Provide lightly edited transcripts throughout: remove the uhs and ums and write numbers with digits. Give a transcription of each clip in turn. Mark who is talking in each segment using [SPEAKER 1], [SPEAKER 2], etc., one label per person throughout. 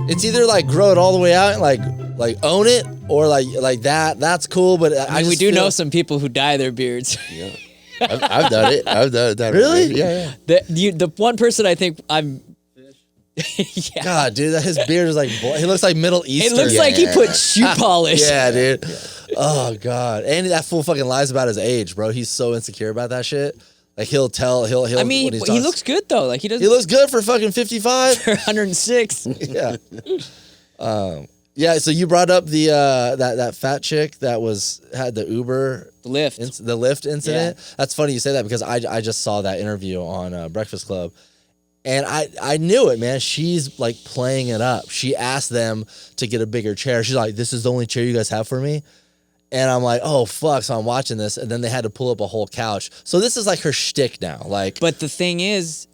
[SPEAKER 1] It's either like grow it all the way out and like own it, or like that. That's cool. But
[SPEAKER 2] I mean, we do know some people who dye their beards.
[SPEAKER 3] Yeah. I've done it. I've done that.
[SPEAKER 1] Really?
[SPEAKER 3] Yeah.
[SPEAKER 2] The one person I think I'm. Yeah.
[SPEAKER 1] God, dude, his beard is like he looks like Middle Eastern.
[SPEAKER 2] It looks like he put shoe polish.
[SPEAKER 1] Yeah, dude. Oh God, and that fool fucking lies about his age, bro. He's so insecure about that shit. Like he'll.
[SPEAKER 2] I mean, he looks good though. Like he
[SPEAKER 1] looks good for fucking 55.
[SPEAKER 2] For 106.
[SPEAKER 1] Yeah. Yeah. So you brought up the that fat chick that had the Uber
[SPEAKER 2] the Lyft
[SPEAKER 1] incident. Yeah. That's funny you say that because I just saw that interview on Breakfast Club. And I knew it, man. She's like playing it up. She asked them to get a bigger chair. She's like, "This is the only chair you guys have for me." And I'm like, "Oh fuck!" So I'm watching this, and then they had to pull up a whole couch. So this is like her shtick now. Like,
[SPEAKER 2] but the thing is,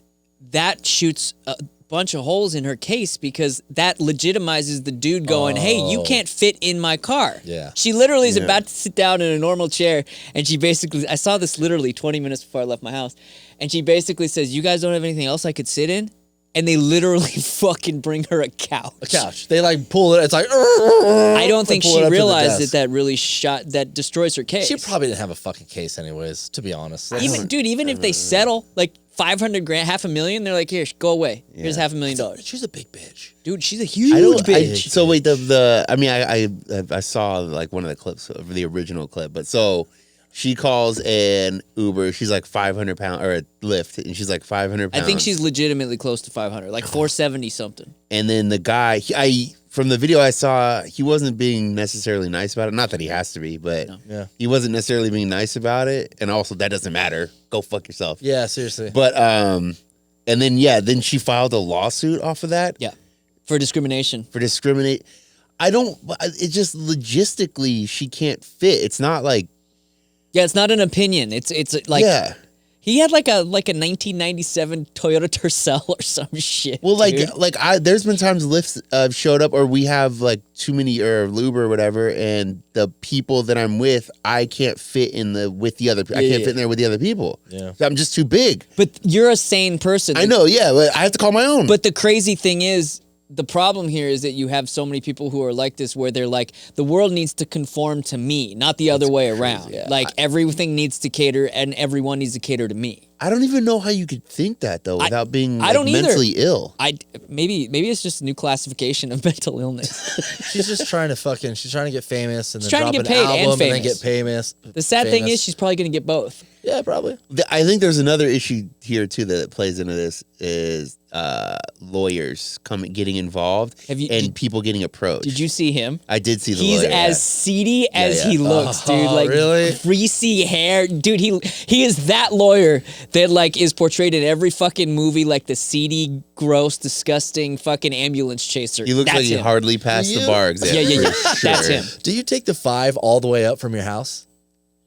[SPEAKER 2] that shoots a bunch of holes in her case because that legitimizes the dude going, "Hey, you can't fit in my car."
[SPEAKER 1] Yeah.
[SPEAKER 2] She literally is about to sit down in a normal chair, and she basically, I saw this literally 20 minutes before I left my house. And she basically says, "You guys don't have anything else I could sit in?" And they literally fucking bring her a couch.
[SPEAKER 1] A couch. They like pull it. It's like.
[SPEAKER 2] I don't think she realized that really that destroys her case.
[SPEAKER 1] She probably didn't have a fucking case anyways, to be honest.
[SPEAKER 2] Even if they settle, like $500,000, $500,000, they're like, "Here, go away. Here's $500,000.
[SPEAKER 1] She's a big bitch.
[SPEAKER 2] Dude, she's a huge bitch.
[SPEAKER 3] So wait, I saw like one of the clips of the original clip, but so. She calls an Uber. She's like 500 pounds, or a Lyft, and she's like 500 pounds.
[SPEAKER 2] I think she's legitimately close to 500, like 470 something.
[SPEAKER 3] And then the guy, from the video I saw, he wasn't being necessarily nice about it. Not that he has to be, but he wasn't necessarily being nice about it. And also, that doesn't matter. Go fuck yourself.
[SPEAKER 1] Yeah, seriously.
[SPEAKER 3] But and then she filed a lawsuit off of that.
[SPEAKER 2] Yeah, for discrimination.
[SPEAKER 3] It's just logistically she can't fit. It's not like.
[SPEAKER 2] Yeah, it's not an opinion. It's like he had like a 1997 Toyota Tercel or some shit.
[SPEAKER 3] Well, there's been times Lyft showed up, or we have like too many, or Uber or whatever, and the people that I'm with, I can't fit with the other. I can't fit in there with the other people. Yeah, I'm just too big.
[SPEAKER 2] But you're a sane person.
[SPEAKER 3] I know. Yeah, but I have to call my own.
[SPEAKER 2] But the crazy thing is. The problem here is that you have so many people who are like this, where they're like, the world needs to conform to me, not the other way around. Yeah. Like everything needs to cater, and everyone needs to cater to me.
[SPEAKER 3] I don't even know how you could think that though, without being mentally ill.
[SPEAKER 2] Maybe it's just a new classification of mental illness.
[SPEAKER 1] She's just trying to she's trying to get famous and then
[SPEAKER 2] trying
[SPEAKER 1] drop
[SPEAKER 2] to get
[SPEAKER 1] an
[SPEAKER 2] paid
[SPEAKER 1] album
[SPEAKER 2] and
[SPEAKER 1] then get famous.
[SPEAKER 2] The sad thing is she's probably going to get both.
[SPEAKER 1] Yeah, probably.
[SPEAKER 3] I think there's another issue here too that plays into this is lawyers getting involved and people getting approached.
[SPEAKER 2] Did you see him?
[SPEAKER 3] I did see the
[SPEAKER 2] lawyer.
[SPEAKER 3] He's
[SPEAKER 2] as seedy as he looks, dude. Like
[SPEAKER 1] really?
[SPEAKER 2] Greasy hair. Dude, he is that lawyer that like is portrayed in every fucking movie like the seedy, gross, disgusting fucking ambulance chaser.
[SPEAKER 3] He looks like he hardly passed the bar exam.
[SPEAKER 2] Yeah.
[SPEAKER 3] Sure.
[SPEAKER 2] That's him.
[SPEAKER 1] Do you take the 5 all the way up from your house?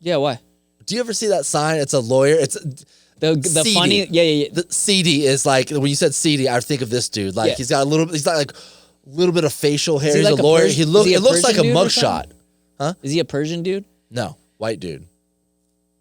[SPEAKER 2] Yeah, why?
[SPEAKER 1] Do you ever see that sign? It's a lawyer. It's
[SPEAKER 2] the funny, yeah.
[SPEAKER 1] The seedy is like when you said seedy, I think of this dude. Like he's got he's got like a little bit of facial hair. He's like a lawyer. It looks like a mugshot. Huh?
[SPEAKER 2] Is he a Persian dude?
[SPEAKER 1] No, white dude.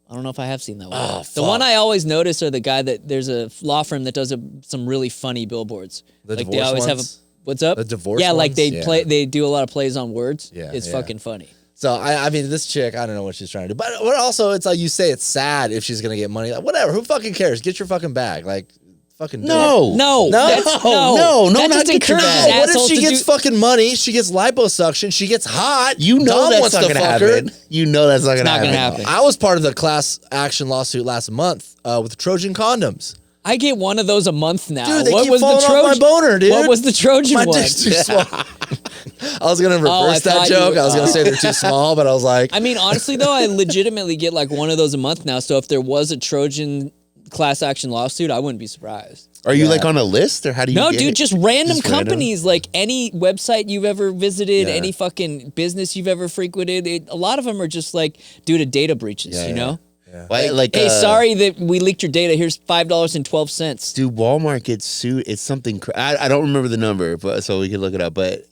[SPEAKER 2] I don't know if I have seen that one.
[SPEAKER 1] Oh,
[SPEAKER 2] the one I always notice are the guy that there's a law firm that does some really funny billboards.
[SPEAKER 1] Like
[SPEAKER 2] they always have what's up?
[SPEAKER 1] The divorce.
[SPEAKER 2] Yeah, like
[SPEAKER 1] ones?
[SPEAKER 2] they do a lot of plays on words.
[SPEAKER 1] Yeah,
[SPEAKER 2] it's fucking funny.
[SPEAKER 1] So I mean, this chick, I don't know what she's trying to do, but also it's like you say, it's sad if she's gonna get money. Like, whatever, who fucking cares? Get your fucking bag, like fucking.
[SPEAKER 2] No. That just encourages
[SPEAKER 1] What if she
[SPEAKER 2] assholes
[SPEAKER 1] gets fucking money? She gets liposuction. She gets hot.
[SPEAKER 3] You know that's not gonna happen. You know that's not gonna happen.
[SPEAKER 1] I was part of the class action lawsuit last month with Trojan condoms.
[SPEAKER 2] I get one of those a month now.
[SPEAKER 1] Dude, they keep falling off my boner, dude.
[SPEAKER 2] What was the Trojan one?
[SPEAKER 1] My dick's too small. I was going to reverse that joke. I was going to say they're too small, but I was like...
[SPEAKER 2] I mean, honestly, though, I legitimately get like one of those a month now. So if there was a Trojan class action lawsuit, I wouldn't be surprised.
[SPEAKER 3] Are you like on a list, or how do you
[SPEAKER 2] No,
[SPEAKER 3] get
[SPEAKER 2] dude,
[SPEAKER 3] it?
[SPEAKER 2] just random companies. Like any website you've ever visited, any fucking business you've ever frequented. A lot of them are just like due to data breaches, you know?
[SPEAKER 3] Yeah.
[SPEAKER 2] Hey, sorry that we leaked your data. Here's $5.12.
[SPEAKER 3] Dude, Walmart gets sued. It's something. I don't remember the number, but so we can look it up. But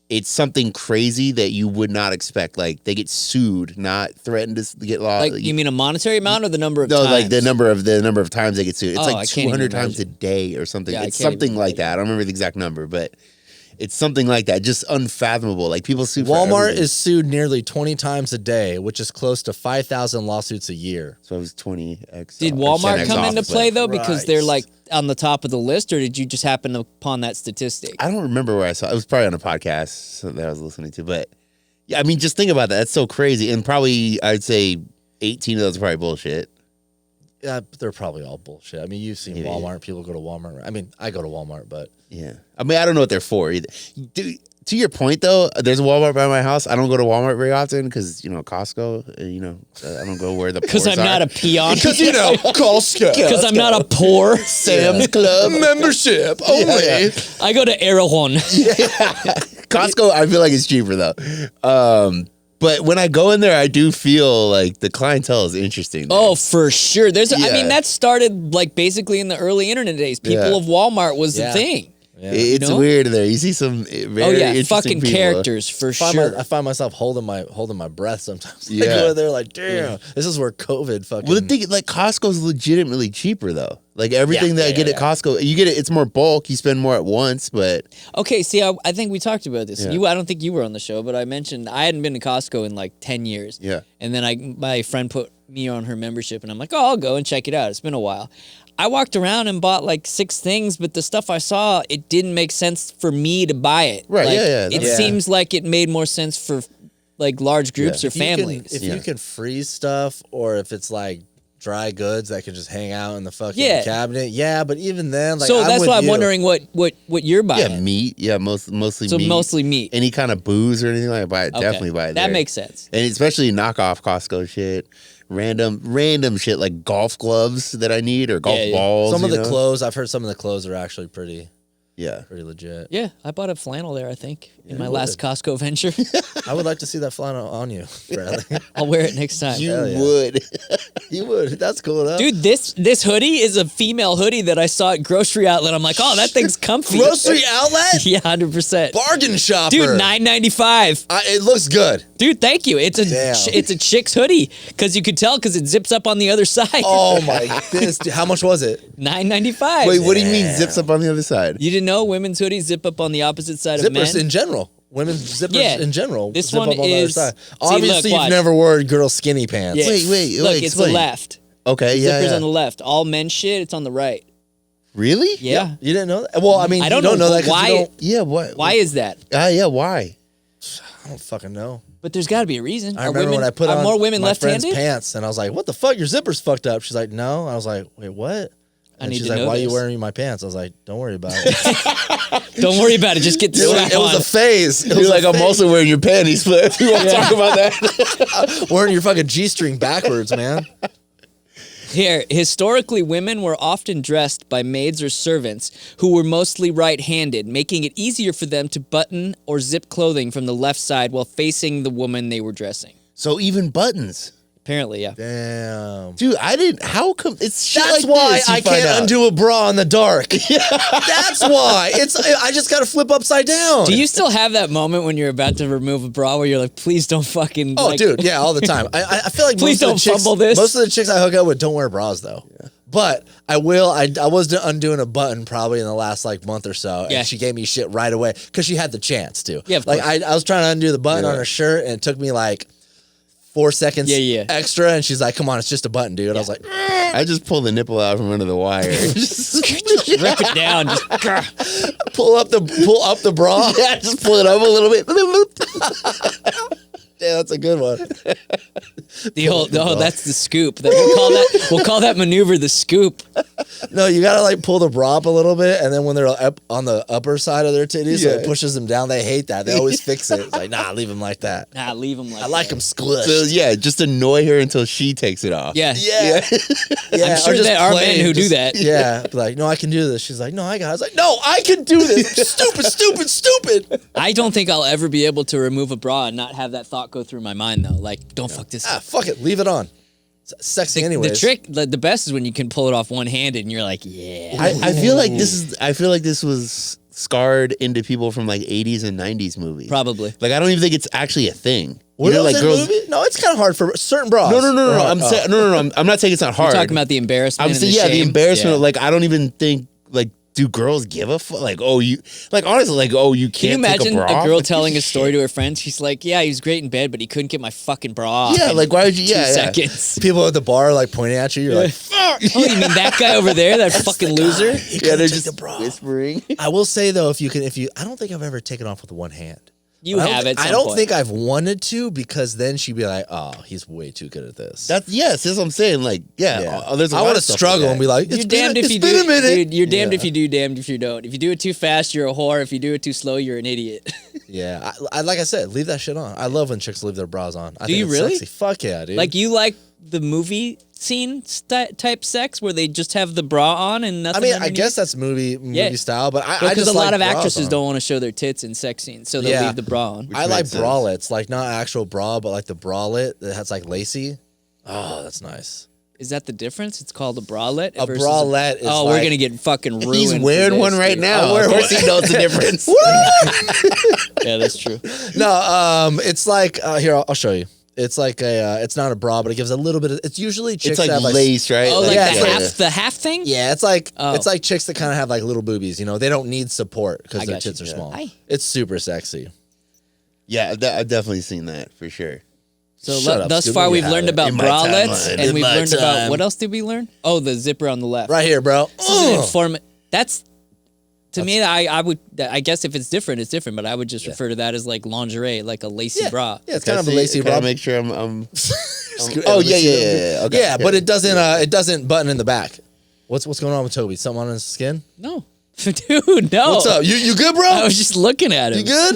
[SPEAKER 3] it's something crazy that you would not expect. Like they get sued, not threatened to get lost.
[SPEAKER 2] Like you mean a monetary amount or the number of times?
[SPEAKER 3] No, like the number of times they get sued. It's like 200 times a day or something.
[SPEAKER 2] Yeah,
[SPEAKER 3] it's something like that. I don't remember the exact number, but It's something like that, just unfathomable. Like people sue.
[SPEAKER 1] Walmart is sued nearly 20 times a day, which is close to 5,000 lawsuits a year.
[SPEAKER 3] So it was 20x.
[SPEAKER 2] Did Walmart come into play though, because they're
[SPEAKER 1] Christ.
[SPEAKER 2] like on the top of the list, or did you just happen upon that statistic?
[SPEAKER 3] I don't remember where I saw it. It was probably on a podcast that I was listening to, but yeah, I mean, just think about that. That's so crazy, and probably I'd say 18 of those are probably bullshit.
[SPEAKER 1] Yeah, but they're probably all bullshit. I mean, you've seen Walmart. People go to Walmart. I mean, I go to Walmart, but
[SPEAKER 3] yeah. I mean, I don't know what they're for either. Dude, to your point, though, there's a Walmart by my house. I don't go to Walmart very often because, Costco, I don't go where the
[SPEAKER 2] Because I'm not a peon.
[SPEAKER 1] because Costco.
[SPEAKER 2] Because I'm not a poor.
[SPEAKER 3] Sam's Club
[SPEAKER 1] membership only.
[SPEAKER 3] Yeah.
[SPEAKER 2] I go to Aragon.
[SPEAKER 3] Costco, I feel like it's cheaper though. But when I go in there, I do feel like the clientele is interesting. There.
[SPEAKER 2] Oh, for sure. I mean,
[SPEAKER 3] Yeah.
[SPEAKER 2] that started like basically in the early internet days. People of Walmart was the thing.
[SPEAKER 1] Yeah.
[SPEAKER 3] It's weird there. You see some very interesting
[SPEAKER 2] fucking
[SPEAKER 3] people.
[SPEAKER 2] characters for sure.
[SPEAKER 1] I find myself holding my breath sometimes.
[SPEAKER 3] Yeah.
[SPEAKER 1] I go in there like, damn, this is where COVID fucking.
[SPEAKER 3] Well, the thing, like Costco's legitimately cheaper though. Like everything that I get at Costco, you get it. It's more bulk. You spend more at once, but
[SPEAKER 2] Okay, see, I think we talked about this.
[SPEAKER 3] Yeah.
[SPEAKER 2] I don't think you were on the show, but I mentioned I hadn't been to Costco in like 10 years.
[SPEAKER 3] Yeah.
[SPEAKER 2] And then my friend put me on her membership, and I'm like, oh, I'll go and check it out. It's been a while. I walked around and bought like 6 things, but the stuff I saw, it didn't make sense for me to buy it.
[SPEAKER 3] Right,
[SPEAKER 2] Like,
[SPEAKER 3] yeah.
[SPEAKER 2] It seems like it made more sense for like large groups or families.
[SPEAKER 1] If you can freeze stuff, or if it's like dry goods that can just hang out in the fucking cabinet, but even then, like,
[SPEAKER 2] so
[SPEAKER 1] I'm
[SPEAKER 2] that's
[SPEAKER 1] with
[SPEAKER 2] why I'm
[SPEAKER 1] you.
[SPEAKER 2] wondering what you're buying.
[SPEAKER 3] yeah, meat. Yeah, mostly
[SPEAKER 2] So
[SPEAKER 3] meat.
[SPEAKER 2] mostly meat.
[SPEAKER 3] Any kind of booze or anything like that, buy it.
[SPEAKER 2] Okay.
[SPEAKER 3] Definitely buy it.
[SPEAKER 2] That
[SPEAKER 3] there.
[SPEAKER 2] makes sense.
[SPEAKER 3] And especially knockoff Costco shit. Random shit like golf gloves that I need or golf balls.
[SPEAKER 1] Some of the
[SPEAKER 3] know?
[SPEAKER 1] clothes, I've heard some of the clothes are actually pretty legit.
[SPEAKER 2] Yeah, I bought a flannel there, I think, in my last Costco venture.
[SPEAKER 1] I would like to see that flannel on you, Bradley.
[SPEAKER 2] I'll wear it next time.
[SPEAKER 3] You would.
[SPEAKER 1] You would. That's cool enough.
[SPEAKER 2] Dude, this hoodie is a female hoodie that I saw at Grocery Outlet. I'm like, oh, that thing's comfy.
[SPEAKER 1] Grocery Outlet?
[SPEAKER 2] Yeah, 100%.
[SPEAKER 1] Bargain shopper.
[SPEAKER 2] Dude, $9.95.
[SPEAKER 1] It looks good.
[SPEAKER 2] Dude, thank you. It's a chick's hoodie because you could tell because it zips up on the other side.
[SPEAKER 1] Oh my goodness. Dude, how much was it?
[SPEAKER 2] $9.95.
[SPEAKER 3] Wait, what do you mean zips up on the other side?
[SPEAKER 2] You didn't know women's hoodies zip up on the opposite side of men?
[SPEAKER 1] Zippers in general. Women's zippers in general.
[SPEAKER 2] This
[SPEAKER 1] zip
[SPEAKER 2] one
[SPEAKER 1] up on the other
[SPEAKER 2] is-
[SPEAKER 1] side.
[SPEAKER 2] See,
[SPEAKER 1] Obviously,
[SPEAKER 2] look, watch.
[SPEAKER 1] you've never worn girl skinny pants.
[SPEAKER 2] Yeah.
[SPEAKER 3] Wait,
[SPEAKER 2] Look, it's the
[SPEAKER 3] explain.
[SPEAKER 2] left.
[SPEAKER 3] Okay, yeah.
[SPEAKER 2] Zippers on the left. All men's shit, it's on the right.
[SPEAKER 3] Really?
[SPEAKER 2] Yeah.
[SPEAKER 1] You didn't know that? Well, I mean,
[SPEAKER 2] I don't
[SPEAKER 1] you don't
[SPEAKER 2] know
[SPEAKER 1] know that 'cause
[SPEAKER 2] why-
[SPEAKER 1] you don't.
[SPEAKER 3] Yeah, what?
[SPEAKER 2] Why is that?
[SPEAKER 3] Yeah, why?
[SPEAKER 1] I don't fucking know.
[SPEAKER 2] But there's got to be a reason.
[SPEAKER 1] I remember when I put on
[SPEAKER 2] more women
[SPEAKER 1] my friend's
[SPEAKER 2] left-handed?
[SPEAKER 1] pants, and I was like, "What the fuck? Your zipper's fucked up." She's like, "No." I was like, "Wait, what?" And
[SPEAKER 2] need
[SPEAKER 1] she's
[SPEAKER 2] to
[SPEAKER 1] like,
[SPEAKER 2] know
[SPEAKER 1] "Why are you
[SPEAKER 2] this."
[SPEAKER 1] wearing my pants?" I was like, "Don't worry about it."
[SPEAKER 2] Don't worry about it. Just get the strap
[SPEAKER 1] It was
[SPEAKER 2] on.
[SPEAKER 1] a phase. It
[SPEAKER 3] You're
[SPEAKER 1] was
[SPEAKER 3] like,
[SPEAKER 1] a
[SPEAKER 3] I'm
[SPEAKER 1] phase.
[SPEAKER 3] also wearing your panties, but if you want to talk about that.
[SPEAKER 1] Wearing your fucking G-string backwards, man.
[SPEAKER 2] Here, historically, women were often dressed by maids or servants who were mostly right-handed, making it easier for them to button or zip clothing from the left side while facing the woman they were dressing.
[SPEAKER 3] So even buttons.
[SPEAKER 2] Apparently, yeah.
[SPEAKER 1] Damn.
[SPEAKER 3] Dude, how come it's shit
[SPEAKER 1] That's
[SPEAKER 3] like
[SPEAKER 1] why
[SPEAKER 3] this you
[SPEAKER 1] I
[SPEAKER 3] find
[SPEAKER 1] can't
[SPEAKER 3] out.
[SPEAKER 1] undo a bra in the dark. That's why. I just got to flip upside down.
[SPEAKER 2] Do you still have that moment when you're about to remove a bra where you're like, please don't fucking...
[SPEAKER 1] Oh,
[SPEAKER 2] like,
[SPEAKER 1] dude, yeah, all the time. I feel like
[SPEAKER 2] Please
[SPEAKER 1] most of
[SPEAKER 2] don't
[SPEAKER 1] the chicks,
[SPEAKER 2] fumble this.
[SPEAKER 1] Most of the chicks I hook up with don't wear bras though. Yeah. But I will. I was undoing a button probably in the last like month or so,
[SPEAKER 2] Yeah.
[SPEAKER 1] and she gave me shit right away because she had the chance to.
[SPEAKER 2] Yeah, of
[SPEAKER 1] like
[SPEAKER 2] course.
[SPEAKER 1] I was trying to undo the button on her shirt, and it took me like 4 seconds extra, and she's like, "Come on, it's just a button, dude." I was like,
[SPEAKER 3] I just pulled the nipple out from under the wire.
[SPEAKER 2] Just rip it down. Just,
[SPEAKER 1] pull up the bra.
[SPEAKER 3] Yeah, just pull it up a little bit.
[SPEAKER 1] Yeah, that's a good one.
[SPEAKER 2] that's the scoop. We'll call that maneuver the scoop.
[SPEAKER 1] No, you gotta like pull the bra up a little bit, and then when they're up on the upper side of their titties, so it pushes them down. They hate that. They always fix it. It's like, nah, leave them like that.
[SPEAKER 2] Nah, leave them like
[SPEAKER 1] I like
[SPEAKER 2] that.
[SPEAKER 1] them squished.
[SPEAKER 3] So yeah, just annoy her until she takes it off.
[SPEAKER 2] Yeah.
[SPEAKER 1] Yeah. Yeah,
[SPEAKER 2] I'm sure
[SPEAKER 1] or just
[SPEAKER 2] there are
[SPEAKER 1] plain,
[SPEAKER 2] men who do
[SPEAKER 1] just-
[SPEAKER 2] that.
[SPEAKER 1] Yeah, be like, no, I can do this. She's like, no, I got it. I was like, no, I can do this. Stupid.
[SPEAKER 2] I don't think I'll ever be able to remove a bra and not have that thought go through my mind, though. Like, don't fuck this up.
[SPEAKER 1] Fuck it, leave it on. It's sexy anyways.
[SPEAKER 2] The trick, the best is when you can pull it off one-handed and you're like, yeah.
[SPEAKER 3] I feel like this was scarred into people from like 80s and 90s movies.
[SPEAKER 2] Probably.
[SPEAKER 3] Like I don't even think it's actually a thing.
[SPEAKER 1] What
[SPEAKER 3] You know,
[SPEAKER 1] else
[SPEAKER 3] like
[SPEAKER 1] in
[SPEAKER 3] girls.
[SPEAKER 1] movie? No, it's kind of hard for certain bras.
[SPEAKER 3] No. I'm saying no. I'm not saying it's not hard.
[SPEAKER 2] You're talking about the embarrassment.
[SPEAKER 3] I'm
[SPEAKER 2] and
[SPEAKER 3] saying
[SPEAKER 2] the
[SPEAKER 3] the
[SPEAKER 2] shame?
[SPEAKER 3] embarrassment.
[SPEAKER 2] Yeah.
[SPEAKER 3] Like I don't even think like do girls give a fuck? Like, oh, you like honestly, like, oh, you
[SPEAKER 2] Can you
[SPEAKER 3] can't take
[SPEAKER 2] imagine
[SPEAKER 3] a bra
[SPEAKER 2] a girl
[SPEAKER 3] off?
[SPEAKER 2] telling a story to her friends? She's like, "Yeah, he was great in bed, but he couldn't get my fucking bra off."
[SPEAKER 3] Yeah,
[SPEAKER 2] in
[SPEAKER 3] like, why would you?
[SPEAKER 2] 2
[SPEAKER 3] Yeah,
[SPEAKER 2] seconds.
[SPEAKER 1] People at the bar like pointing at you. You're like,
[SPEAKER 2] Oh, you mean that guy over there? That fucking loser?
[SPEAKER 3] yeah, they're just whispering.
[SPEAKER 1] I will say though, if you, I don't think I've ever taken off with one hand.
[SPEAKER 2] You
[SPEAKER 1] I don't
[SPEAKER 2] have
[SPEAKER 1] thi-
[SPEAKER 2] it.
[SPEAKER 1] I don't think I've wanted to because then she'd be like, "Oh, he's way too good at this."
[SPEAKER 3] That's what I'm saying. Like, there's a
[SPEAKER 1] I
[SPEAKER 3] want
[SPEAKER 1] want
[SPEAKER 3] to
[SPEAKER 1] to struggle and be like,
[SPEAKER 2] You're
[SPEAKER 1] "It's
[SPEAKER 2] damned
[SPEAKER 1] been,
[SPEAKER 2] if you
[SPEAKER 1] it's been
[SPEAKER 2] do.
[SPEAKER 1] a minute."
[SPEAKER 2] Dude, you're damned if you do, damned if you don't. If you do it too fast, you're a whore. If you do it too slow, you're an idiot.
[SPEAKER 1] Yeah, I like I said, leave that shit on. I love when chicks leave their bras on. I
[SPEAKER 2] Do
[SPEAKER 1] think
[SPEAKER 2] you
[SPEAKER 1] it's
[SPEAKER 2] really?
[SPEAKER 1] Sexy. Fuck yeah, dude.
[SPEAKER 2] Like you like the movie scene type sex where they just have the bra on and nothing.
[SPEAKER 1] I mean, I
[SPEAKER 2] underneath?
[SPEAKER 1] guess that's movie style, but I
[SPEAKER 2] because
[SPEAKER 1] just
[SPEAKER 2] a lot
[SPEAKER 1] like
[SPEAKER 2] of
[SPEAKER 1] bras
[SPEAKER 2] actresses
[SPEAKER 1] on.
[SPEAKER 2] don't want to show their tits in sex scenes, so they'll
[SPEAKER 1] Yeah.
[SPEAKER 2] leave the bra on.
[SPEAKER 1] I like
[SPEAKER 3] makes sense.
[SPEAKER 1] bralettes, like not actual bra, but like the bralette that has like lacy. Oh, that's nice.
[SPEAKER 2] Is that the difference? It's called a bralette.
[SPEAKER 1] A
[SPEAKER 2] versus
[SPEAKER 1] bralette is
[SPEAKER 2] Oh,
[SPEAKER 1] like-
[SPEAKER 2] we're gonna get fucking ruined.
[SPEAKER 3] He's
[SPEAKER 2] for
[SPEAKER 3] wearing
[SPEAKER 2] this,
[SPEAKER 3] one right
[SPEAKER 2] dude.
[SPEAKER 3] now. Of course he knows the difference.
[SPEAKER 2] Yeah, that's true.
[SPEAKER 1] No, it's like here I'll show you. It's like it's not a bra, but it gives a little bit of. It's usually chicks
[SPEAKER 3] It's like
[SPEAKER 1] that have
[SPEAKER 3] lace, right?
[SPEAKER 2] Oh, like
[SPEAKER 1] Yeah,
[SPEAKER 2] the half thing.
[SPEAKER 1] Yeah, it's like
[SPEAKER 2] Oh.
[SPEAKER 1] it's like chicks that kind of have like little boobies. You know, they don't need support because
[SPEAKER 2] I
[SPEAKER 1] their
[SPEAKER 2] got you.
[SPEAKER 1] tits are
[SPEAKER 2] Yeah.
[SPEAKER 1] small.
[SPEAKER 2] Aye.
[SPEAKER 1] It's super sexy.
[SPEAKER 3] Yeah, I've definitely seen that for sure.
[SPEAKER 2] So
[SPEAKER 1] Shut up,
[SPEAKER 2] thus
[SPEAKER 1] Scooby,
[SPEAKER 2] far
[SPEAKER 1] you
[SPEAKER 2] we've
[SPEAKER 1] have
[SPEAKER 2] learned
[SPEAKER 1] it.
[SPEAKER 2] about
[SPEAKER 3] In my
[SPEAKER 2] bralettes
[SPEAKER 3] timeline.
[SPEAKER 2] and
[SPEAKER 3] In
[SPEAKER 2] we've
[SPEAKER 3] my
[SPEAKER 2] learned about
[SPEAKER 3] time.
[SPEAKER 2] what else did we learn? Oh, the zipper on the left.
[SPEAKER 1] Right here, bro.
[SPEAKER 2] This is an
[SPEAKER 1] Ugh.
[SPEAKER 2] informant. That's to me. I guess if it's different, it's different. But I would just refer to that as like lingerie, like a lacy bra.
[SPEAKER 1] Yeah, it's kind of a lacy
[SPEAKER 3] Can I
[SPEAKER 1] bra.
[SPEAKER 3] make sure I'm
[SPEAKER 1] Oh
[SPEAKER 3] yeah. Okay.
[SPEAKER 1] Yeah, but it doesn't button in the back. What's going on with Toby? Something on his skin?
[SPEAKER 2] No, dude, no.
[SPEAKER 1] What's up? You good, bro?
[SPEAKER 2] I was just looking at him.
[SPEAKER 1] You good?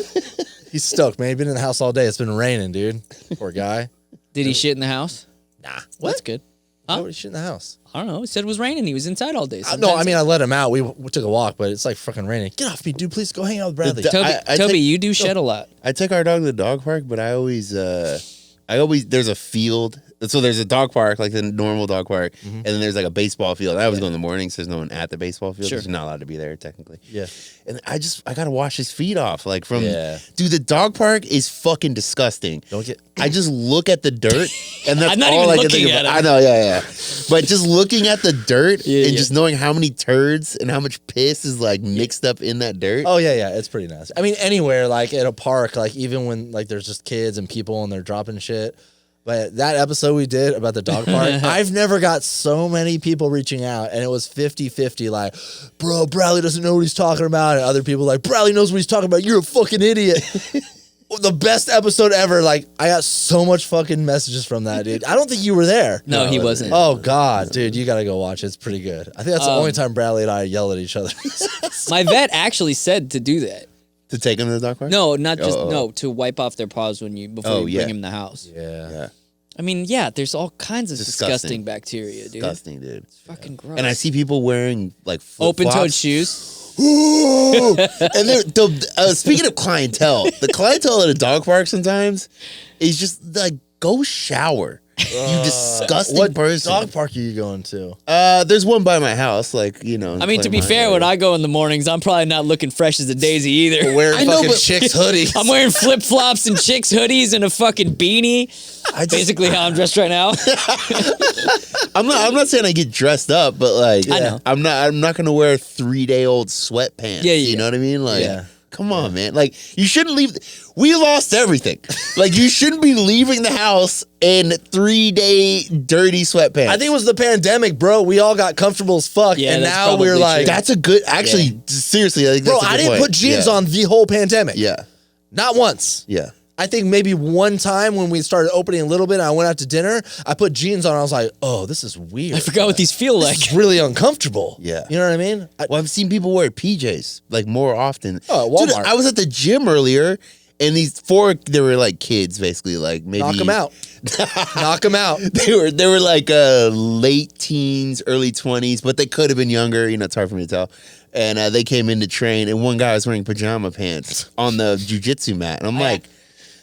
[SPEAKER 1] He's stoked, man. He's been in the house all day. It's been raining, dude. Poor guy.
[SPEAKER 2] Did he shit in the house?
[SPEAKER 1] Nah.
[SPEAKER 2] That's good. Huh?
[SPEAKER 1] Nobody shit in the house.
[SPEAKER 2] I don't know. He said it was raining. He was inside all day.
[SPEAKER 1] No, I mean I let him out. We took a walk, but it's like fucking raining. Get off me, dude. Please go hang out with Bradley.
[SPEAKER 2] Toby,
[SPEAKER 3] I
[SPEAKER 2] Toby,
[SPEAKER 3] take-
[SPEAKER 2] you do shed a lot.
[SPEAKER 3] I take our dog to the dog park, but I always there's a field. So there's a dog park, like the normal dog park, and then there's like a baseball field. I always go in the mornings. So there's no one at the baseball field.
[SPEAKER 2] Sure.
[SPEAKER 3] You're not allowed to be there technically.
[SPEAKER 1] Yeah.
[SPEAKER 3] And I gotta wash his feet off. Like from
[SPEAKER 1] Yeah.
[SPEAKER 3] dude, the dog park is fucking disgusting.
[SPEAKER 1] Don't get.
[SPEAKER 3] I just look at the dirt, and that's
[SPEAKER 2] I'm not
[SPEAKER 3] all
[SPEAKER 2] even
[SPEAKER 3] I can
[SPEAKER 2] looking
[SPEAKER 3] think
[SPEAKER 2] at
[SPEAKER 3] about.
[SPEAKER 2] him.
[SPEAKER 3] I know, yeah. But just looking at the dirt and
[SPEAKER 2] Yeah.
[SPEAKER 3] just knowing how many turds and how much piss is like mixed up in that dirt.
[SPEAKER 1] Oh yeah, it's pretty nice. I mean, anywhere like at a park, like even when like there's just kids and people and they're dropping shit. But that episode we did about the dog park, I've never got so many people reaching out, and it was 50-50, like, bro, Bradley doesn't know what he's talking about, and other people like, Bradley knows what he's talking about, you're a fucking idiot. The best episode ever. Like, I got so much fucking messages from that, dude. I don't think you were there.
[SPEAKER 2] No, he wasn't.
[SPEAKER 1] Oh, God, dude, you got to go watch it. It's pretty good. I think that's the only time Bradley and I yell at each other.
[SPEAKER 2] My vet actually said to do that.
[SPEAKER 3] To take him to the dog park?
[SPEAKER 2] No, not just
[SPEAKER 3] Oh.
[SPEAKER 2] no, to wipe off their paws before
[SPEAKER 3] Oh,
[SPEAKER 2] you
[SPEAKER 3] yeah.
[SPEAKER 2] bring him in the house.
[SPEAKER 1] Yeah.
[SPEAKER 2] I mean, yeah, there's all kinds of disgusting
[SPEAKER 3] Disgusting.
[SPEAKER 2] bacteria, dude.
[SPEAKER 3] Disgusting, dude.
[SPEAKER 2] Fucking gross.
[SPEAKER 3] And I see people wearing like
[SPEAKER 2] open-toed
[SPEAKER 3] flip-flops.
[SPEAKER 2] shoes.
[SPEAKER 3] Ooh. And speaking of clientele, the clientele at a dog park sometimes is just like, go shower. You disgusting
[SPEAKER 1] What
[SPEAKER 3] person.
[SPEAKER 1] dog park are you going to?
[SPEAKER 3] There's one by my house, like, you know.
[SPEAKER 2] I mean, to be fair, when I go in the mornings, I'm probably not looking fresh as a daisy either.
[SPEAKER 1] Wearing
[SPEAKER 3] I know,
[SPEAKER 1] fucking
[SPEAKER 3] but-
[SPEAKER 1] chicks hoodies.
[SPEAKER 2] I'm wearing flip flops and chicks hoodies and a fucking beanie. Basically, how I'm dressed right now.
[SPEAKER 3] I'm not saying I get dressed up, but like,
[SPEAKER 2] I know.
[SPEAKER 3] I'm not gonna wear 3-day-old sweatpants.
[SPEAKER 2] Yeah,
[SPEAKER 3] You
[SPEAKER 2] yeah.
[SPEAKER 3] know what I mean? Like,
[SPEAKER 1] Yeah.
[SPEAKER 3] come on, man. Like, you shouldn't leave. We lost everything. Like, you shouldn't be leaving the house in 3-day dirty sweatpants.
[SPEAKER 1] I think it was the pandemic, bro. We all got comfortable as fuck,
[SPEAKER 2] Yeah,
[SPEAKER 1] and
[SPEAKER 2] that's
[SPEAKER 1] now we're
[SPEAKER 2] probably
[SPEAKER 1] like,
[SPEAKER 2] true.
[SPEAKER 3] that's a good. Actually, seriously, I think
[SPEAKER 1] bro,
[SPEAKER 3] that's a good
[SPEAKER 1] I didn't
[SPEAKER 3] point.
[SPEAKER 1] put jeans
[SPEAKER 3] Yeah.
[SPEAKER 1] on the whole pandemic.
[SPEAKER 3] Yeah,
[SPEAKER 1] Not once.
[SPEAKER 3] yeah.
[SPEAKER 1] I think maybe one time when we started opening a little bit and I went out to dinner, I put jeans on. I was like, oh, this is weird.
[SPEAKER 2] I forgot what these feel like.
[SPEAKER 1] This is really uncomfortable.
[SPEAKER 3] Yeah.
[SPEAKER 1] You know what I mean?
[SPEAKER 3] Well, I've seen people wear PJs like more often.
[SPEAKER 1] Oh, at
[SPEAKER 3] Dude,
[SPEAKER 1] Walmart.
[SPEAKER 3] I was at the gym earlier, and these 4, they were like kids, basically, like maybe
[SPEAKER 1] Knock them out. Knock them out.
[SPEAKER 3] They were like late teens, early 20s, but they could have been younger. You know, it's hard for me to tell. And they came in to train, and one guy was wearing pajama pants on the jujitsu mat, and I'm like,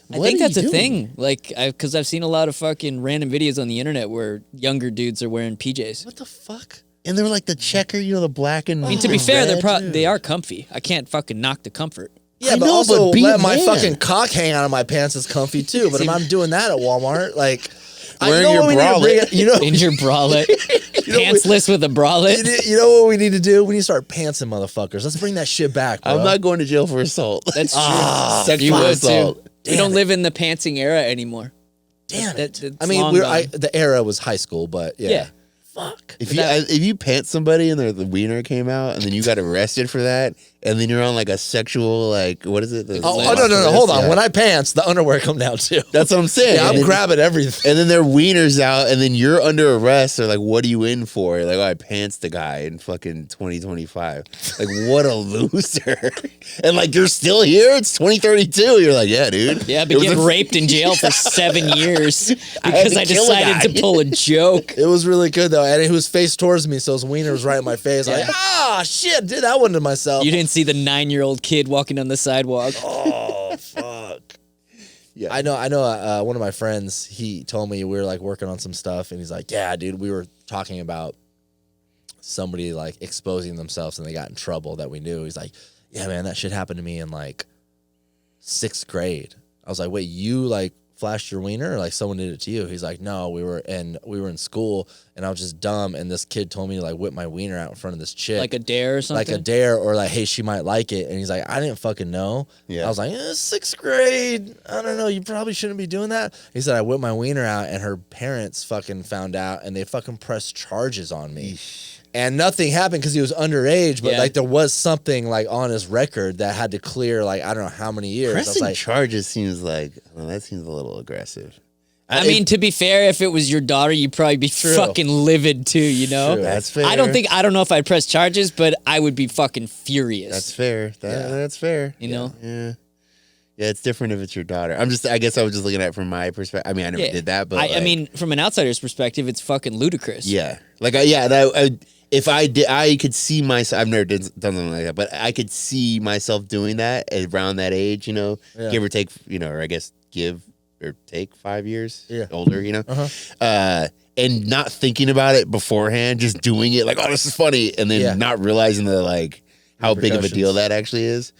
[SPEAKER 2] I
[SPEAKER 3] what
[SPEAKER 2] think
[SPEAKER 3] are
[SPEAKER 2] that's
[SPEAKER 3] you
[SPEAKER 2] a
[SPEAKER 3] doing?
[SPEAKER 2] thing. Like, because I've seen a lot of fucking random videos on the internet where younger dudes are wearing PJs.
[SPEAKER 1] What the fuck?
[SPEAKER 3] And they were like the checker, you know, the black and.
[SPEAKER 2] I mean, to be fair,
[SPEAKER 3] red.
[SPEAKER 2] they are comfy. I can't fucking knock the comfort.
[SPEAKER 1] Yeah,
[SPEAKER 3] I
[SPEAKER 1] but
[SPEAKER 3] know,
[SPEAKER 1] also
[SPEAKER 3] but be
[SPEAKER 1] let
[SPEAKER 3] a
[SPEAKER 1] my
[SPEAKER 3] man.
[SPEAKER 1] fucking cock hang out of my pants is comfy too. But if I'm doing that at Walmart, like,
[SPEAKER 3] wearing your bralette.
[SPEAKER 2] In your bralette. Pantsless with a bralette.
[SPEAKER 1] You know what we need to do? We need to start pantsing motherfuckers. Let's bring that shit back, bro.
[SPEAKER 3] I'm not going to jail for assault.
[SPEAKER 2] That's true.
[SPEAKER 3] Sexual assault.
[SPEAKER 2] We don't live in the pantsing era anymore.
[SPEAKER 1] Damn it.
[SPEAKER 2] It's
[SPEAKER 1] I mean,
[SPEAKER 2] long gone.
[SPEAKER 1] the era was high school, but yeah. Fuck.
[SPEAKER 3] If you pant somebody and the wiener came out and then you got arrested for that and then you're on like a sexual what is it?
[SPEAKER 1] No, hold on. Yeah. When I pants, the underwear come down too.
[SPEAKER 3] That's what I'm saying.
[SPEAKER 1] Yeah, I'm grabbing everything.
[SPEAKER 3] And then their wiener's out and then you're under arrest. They're like, what are you in for? You're like, oh, I pantsed the guy in fucking 2025. Like, what a loser. And like, you're still here? It's 2032. You're like, yeah, dude.
[SPEAKER 2] Yeah, I've been getting raped in jail for 7 years because I decided to pull a joke.
[SPEAKER 1] It was really good though. And he was face towards me, so his wiener was right in my face. Like, shit, did that one to myself.
[SPEAKER 2] You didn't see the 9-year-old kid walking on the sidewalk.
[SPEAKER 1] Oh, fuck. Yeah, I know. One of my friends, he told me we were like working on some stuff, and he's like, "Yeah, dude, we were talking about somebody like exposing themselves, and they got in trouble that we knew." He's like, "Yeah, man, that shit happened to me in like 6th grade." I was like, "Wait, you like flashed your wiener, or like someone did it to you?" He's like, "No, we were in school, and I was just dumb, and this kid told me to like whip my wiener out in front of this chick,
[SPEAKER 2] like a dare or something,
[SPEAKER 1] like a dare, or like, hey, she might like it." And he's like, "I didn't fucking know." Yeah. I was like, 6th grade. I don't know. You probably shouldn't be doing that. He said I whipped my wiener out, and her parents fucking found out, and they fucking pressed charges on me. And nothing happened because he was underage, but like there was something like on his record that had to clear like I don't know how many years.
[SPEAKER 3] Pressing
[SPEAKER 1] like,
[SPEAKER 3] charges seems like that seems a little aggressive.
[SPEAKER 2] I mean, to be fair, if it was your daughter, you'd probably be fucking livid too, you know?
[SPEAKER 3] True. That's fair.
[SPEAKER 2] I don't know if I'd press charges, but I would be fucking furious.
[SPEAKER 3] That's fair. That's fair.
[SPEAKER 2] You know?
[SPEAKER 3] Yeah. Yeah, it's different if it's your daughter. I guess I was just looking at it from my perspective. I mean, I never did that, but
[SPEAKER 2] I mean, from an outsider's perspective, it's fucking ludicrous.
[SPEAKER 3] Yeah. Like, if I did, I could see myself. I've never done something like that, but I could see myself doing that around that age, you know, give or take, you know, or I guess give or take 5 years older, you know, and not thinking about it beforehand, just doing it like, oh, this is funny, and then not realizing that like how big of a deal that actually is.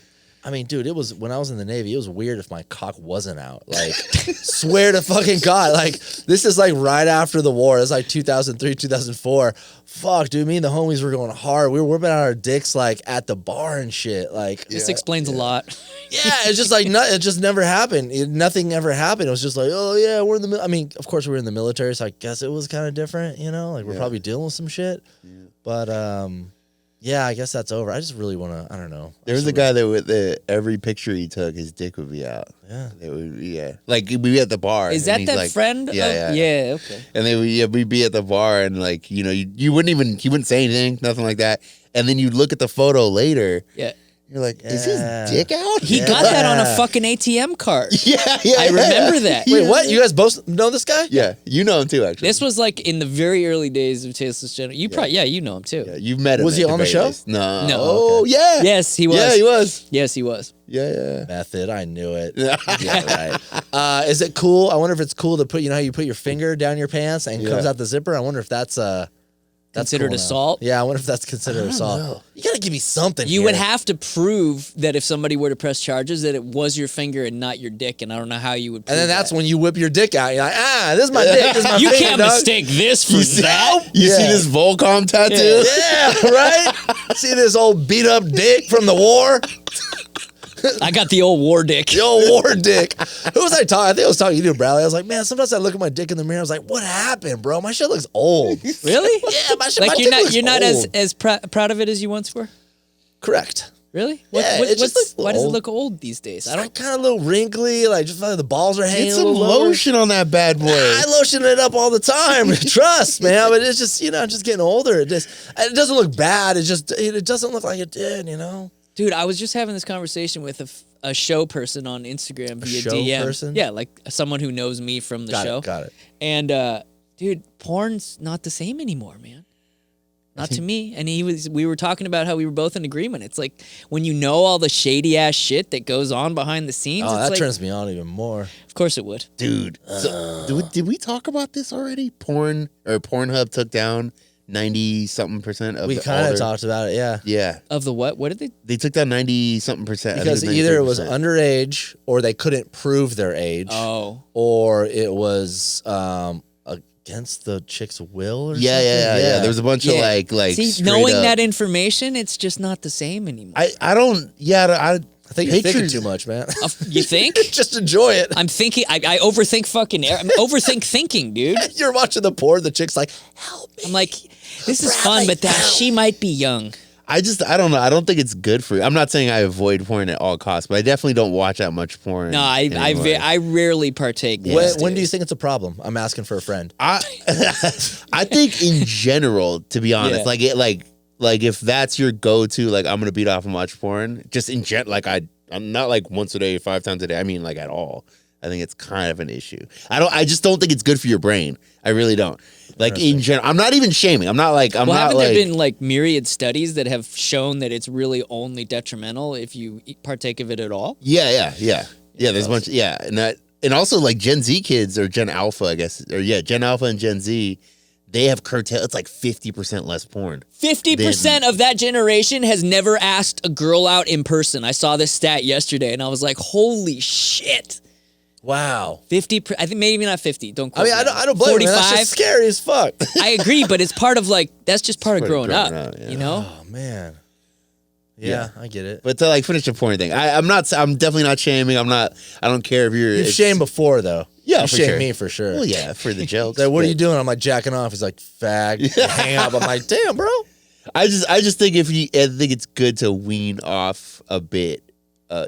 [SPEAKER 1] I mean, dude, it was when I was in the Navy, it was weird if my cock wasn't out. Like, swear to fucking God. Like, this is like right after the war. It's like 2003, 2004. Fuck, dude, me and the homies were going hard. We were whipping out our dicks like at the bar and shit. Like,
[SPEAKER 2] this explains a lot.
[SPEAKER 1] Yeah, it's just like, it just never happened. Nothing ever happened. It was just like, oh yeah, we're in the, I mean, of course we were in the military, so I guess it was kind of different, you know? Like, we're probably dealing with some shit. Yeah. But, yeah, I guess that's over. I just really want to, I don't know.
[SPEAKER 3] There was a guy that with every picture he took, his dick would be out.
[SPEAKER 1] Yeah.
[SPEAKER 3] It would be, like, we'd be at the bar.
[SPEAKER 2] Is that
[SPEAKER 3] like,
[SPEAKER 2] friend?
[SPEAKER 3] Yeah.
[SPEAKER 2] Yeah, okay.
[SPEAKER 3] And then we'd be at the bar and, like, you know, he wouldn't say anything, nothing like that. And then you'd look at the photo later.
[SPEAKER 2] Yeah.
[SPEAKER 3] You're like, is his dick out?
[SPEAKER 2] He got that on a fucking ATM card.
[SPEAKER 3] Yeah.
[SPEAKER 2] I remember that.
[SPEAKER 1] Wait, what? You guys both know this guy?
[SPEAKER 3] Yeah, you know him too, actually.
[SPEAKER 2] This was like in the very early days of Tasteless Gentlemen. You probably, you know him too.
[SPEAKER 3] Yeah, you've met him.
[SPEAKER 1] Was he on the show?
[SPEAKER 3] No.
[SPEAKER 2] No.
[SPEAKER 3] Oh, yeah.
[SPEAKER 2] Yes, he was.
[SPEAKER 3] Yeah, he was.
[SPEAKER 2] Yes, he was.
[SPEAKER 3] Yeah.
[SPEAKER 1] Method, I knew it. Yeah, right. Is it cool? I wonder if it's cool to put, you know how you put your finger down your pants and it comes out the zipper? I wonder if that's
[SPEAKER 2] considered
[SPEAKER 1] cool
[SPEAKER 2] assault?
[SPEAKER 1] Yeah, I wonder if that's considered assault. Know. You gotta give me something.
[SPEAKER 2] You would have to prove that if somebody were to press charges, that it was your finger and not your dick, and I don't know how you would prove
[SPEAKER 1] And then that's
[SPEAKER 2] that.
[SPEAKER 1] when you whip your dick out. You're like, this is my dick, this is my
[SPEAKER 2] you
[SPEAKER 1] finger,
[SPEAKER 2] can't
[SPEAKER 1] dog.
[SPEAKER 2] mistake this for that.
[SPEAKER 3] You see this Volcom tattoo?
[SPEAKER 1] Yeah, right? See this old beat up dick from the war?
[SPEAKER 2] I got the old war dick.
[SPEAKER 1] The old war dick. Who was I talking? I think I was talking to you, Bradley. I was like, man, sometimes I look at my dick in the mirror. I was like, what happened, bro? My shit looks old.
[SPEAKER 2] Really?
[SPEAKER 1] Yeah, my shit.
[SPEAKER 2] Like
[SPEAKER 1] my
[SPEAKER 2] you're not
[SPEAKER 1] old.
[SPEAKER 2] as proud of it as you once were.
[SPEAKER 1] Correct.
[SPEAKER 2] Really?
[SPEAKER 1] Yeah, it just looks
[SPEAKER 2] why does it
[SPEAKER 1] old.
[SPEAKER 2] look old these days?
[SPEAKER 1] I don't kind of a little wrinkly, like just like the balls are hanging.
[SPEAKER 3] Get
[SPEAKER 1] a
[SPEAKER 3] some
[SPEAKER 1] little lower.
[SPEAKER 3] lotion on that bad boy.
[SPEAKER 1] I lotion it up all the time. Trust, man. But it's just, just getting older. It doesn't look bad. It doesn't look like it did, you know.
[SPEAKER 2] Dude, I was just having this conversation with a show person on Instagram via
[SPEAKER 1] show
[SPEAKER 2] DM.
[SPEAKER 1] person?
[SPEAKER 2] Yeah, like someone who knows me from the show.
[SPEAKER 1] Got it.
[SPEAKER 2] And dude, porn's not the same anymore, man. Not to me. And we were talking about how we were both in agreement. It's like when you know all the shady ass shit that goes on behind the scenes.
[SPEAKER 1] Oh,
[SPEAKER 2] it's
[SPEAKER 1] that
[SPEAKER 2] like,
[SPEAKER 1] turns me on even more.
[SPEAKER 2] Of course it would.
[SPEAKER 3] Dude. Did we talk about this already? Pornhub took down 90-something% of
[SPEAKER 1] We kind of talked about it, yeah.
[SPEAKER 3] Yeah.
[SPEAKER 2] Of the what? What did they?
[SPEAKER 3] They took down 90-something%.
[SPEAKER 1] Because either it was underage or they couldn't prove their age.
[SPEAKER 2] Oh.
[SPEAKER 1] Or it was a against the chick's will or something.
[SPEAKER 3] Yeah. There was a bunch of like
[SPEAKER 2] See, knowing that information, it's just not the same anymore.
[SPEAKER 3] I don't. Yeah, I
[SPEAKER 1] think you're thinking too much, man.
[SPEAKER 2] You think?
[SPEAKER 1] Just enjoy it.
[SPEAKER 2] I'm thinking. I overthink fucking. I overthink thinking, dude.
[SPEAKER 1] You're watching the porn. The chick's like, help me.
[SPEAKER 2] I'm like, this is fun, but she might be young.
[SPEAKER 3] I don't know. I don't think it's good for you. I'm not saying I avoid porn at all costs, but I definitely don't watch that much porn.
[SPEAKER 2] No, I rarely partake.
[SPEAKER 1] When do you think it's a problem? I'm asking for a friend.
[SPEAKER 3] I think in general, to be honest, like if that's your go-to, like I'm gonna beat off and watch porn, just in general, like I'm not like once a day, 5 times a day. I mean, like at all. I think it's kind of an issue. I just don't think it's good for your brain. I really don't. Like in general, I'm not even shaming.
[SPEAKER 2] Haven't there been like myriad studies that have shown that it's really only detrimental if you partake of it at all?
[SPEAKER 3] Yeah. There's a bunch. Yeah, and also like Gen Z kids or Gen Alpha, I guess, Gen Alpha and Gen Z, they have curtailed. It's like 50% less porn.
[SPEAKER 2] 50% of that generation has never asked a girl out in person. I saw this stat yesterday, and I was like, holy shit.
[SPEAKER 1] Wow.
[SPEAKER 2] 50, I think maybe not 50. Don't quote me.
[SPEAKER 1] I don't blame 45. That's just scary as fuck.
[SPEAKER 2] I agree, but it's part of that's just part of growing up, you know?
[SPEAKER 1] Oh, man. Yeah, I get it.
[SPEAKER 3] But to like finish the porn thing, I'm definitely not shaming. I don't care if
[SPEAKER 1] You've shamed before though.
[SPEAKER 3] Yeah,
[SPEAKER 1] you shamed me for sure.
[SPEAKER 3] Well, yeah, for the jokes.
[SPEAKER 1] Like, what are you doing? I'm like jacking off. He's like, fag, hang up. I'm like, damn, bro.
[SPEAKER 3] I just think I think it's good to wean off a bit.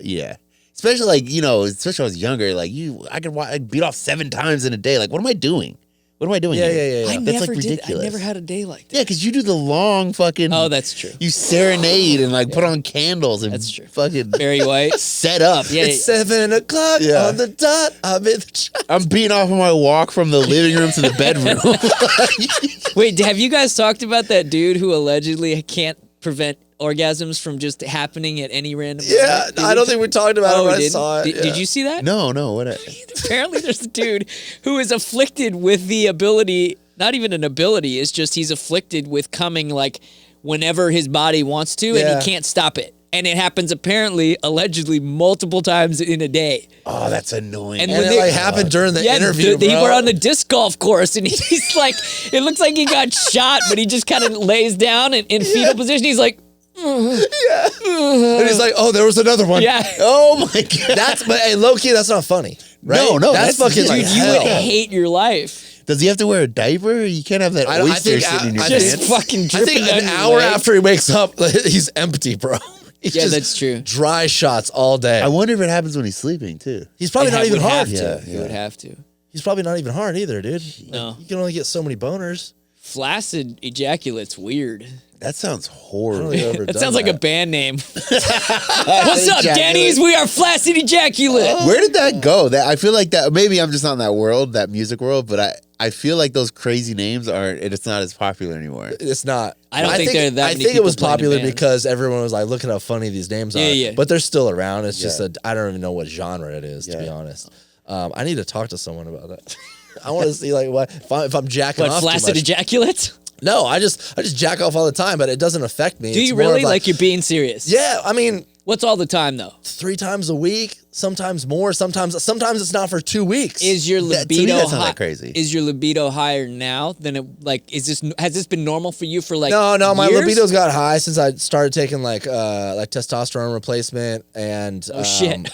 [SPEAKER 3] Yeah. Especially like, especially when I was younger, like I could beat off 7 times in a day. Like, what am I doing? What am I doing?
[SPEAKER 1] Yeah.
[SPEAKER 2] That's like ridiculous. I never had a day like that.
[SPEAKER 3] Yeah, because you do the long fucking.
[SPEAKER 2] Oh, that's true.
[SPEAKER 3] You serenade and like put on candles and
[SPEAKER 2] that's true.
[SPEAKER 3] Fucking
[SPEAKER 2] Barry White
[SPEAKER 3] set up.
[SPEAKER 1] Yeah, it's 7 o'clock on the dot.
[SPEAKER 3] I'm beating off on my walk from the living room to the bedroom.
[SPEAKER 2] Wait, have you guys talked about that dude who allegedly can't prevent orgasms from just happening at any random moment?
[SPEAKER 1] I don't think we talked about it when I saw it.
[SPEAKER 2] Did you see that?
[SPEAKER 3] No, what?
[SPEAKER 2] Apparently there's a dude who is afflicted with the ability, not even an ability, it's just he's afflicted with coming like whenever his body wants to and he can't stop it. And it happens apparently, allegedly, multiple times in a day.
[SPEAKER 3] Oh, that's annoying.
[SPEAKER 1] And it like happened during the interview,
[SPEAKER 2] They were on the disc golf course, and he's like, it looks like he got shot, but he just kind of lays down in fetal position. He's like,
[SPEAKER 1] and he's like, oh, there was another one.
[SPEAKER 2] Yeah.
[SPEAKER 3] Oh my god.
[SPEAKER 1] But hey, low key, that's not funny. Right?
[SPEAKER 3] No,
[SPEAKER 1] that's fucking like
[SPEAKER 2] dude, you would hate your life.
[SPEAKER 3] Does he have to wear a diaper? You can't have that oyster sitting in your
[SPEAKER 2] just
[SPEAKER 3] pants.
[SPEAKER 2] fucking dripping.
[SPEAKER 1] I think an hour after he wakes up, he's empty, bro.
[SPEAKER 2] That's true.
[SPEAKER 1] Dry shots all day.
[SPEAKER 3] I wonder if it happens when he's sleeping too.
[SPEAKER 1] He's probably not even hard.
[SPEAKER 2] He would have to.
[SPEAKER 1] He's probably not even hard either, dude.
[SPEAKER 2] No.
[SPEAKER 1] You can only get so many boners.
[SPEAKER 2] Flaccid ejaculate's weird.
[SPEAKER 3] That sounds horrible.
[SPEAKER 2] That sounds like a band name. What's up, Denny's? We are Flaccid Ejaculate.
[SPEAKER 3] Where did that go? I feel like that. Maybe I'm just not in that world, that music world. But I feel like those crazy names aren't. It's not as popular anymore.
[SPEAKER 1] It's not.
[SPEAKER 2] I don't think there are that many
[SPEAKER 1] I think it was popular
[SPEAKER 2] bands.
[SPEAKER 1] because everyone was like, look at how funny these names are.
[SPEAKER 2] Yeah.
[SPEAKER 1] But they're still around. It's just I don't even know what genre it is, to be honest. I need to talk to someone about that. I want to see like what if I'm jacking off.
[SPEAKER 2] Flaccid Ejaculate?
[SPEAKER 1] No, I just jack off all the time, but it doesn't affect me.
[SPEAKER 2] Do you really? Like you're being serious?
[SPEAKER 1] Yeah, I mean,
[SPEAKER 2] what's all the time though?
[SPEAKER 1] 3 times a week, sometimes more, sometimes it's not for 2 weeks.
[SPEAKER 2] Is your libido
[SPEAKER 3] that's not that crazy.
[SPEAKER 2] Is your libido higher now than it has this been normal for you for like
[SPEAKER 1] No, my
[SPEAKER 2] years?
[SPEAKER 1] libido's got high since I started taking like testosterone replacement and
[SPEAKER 2] shit.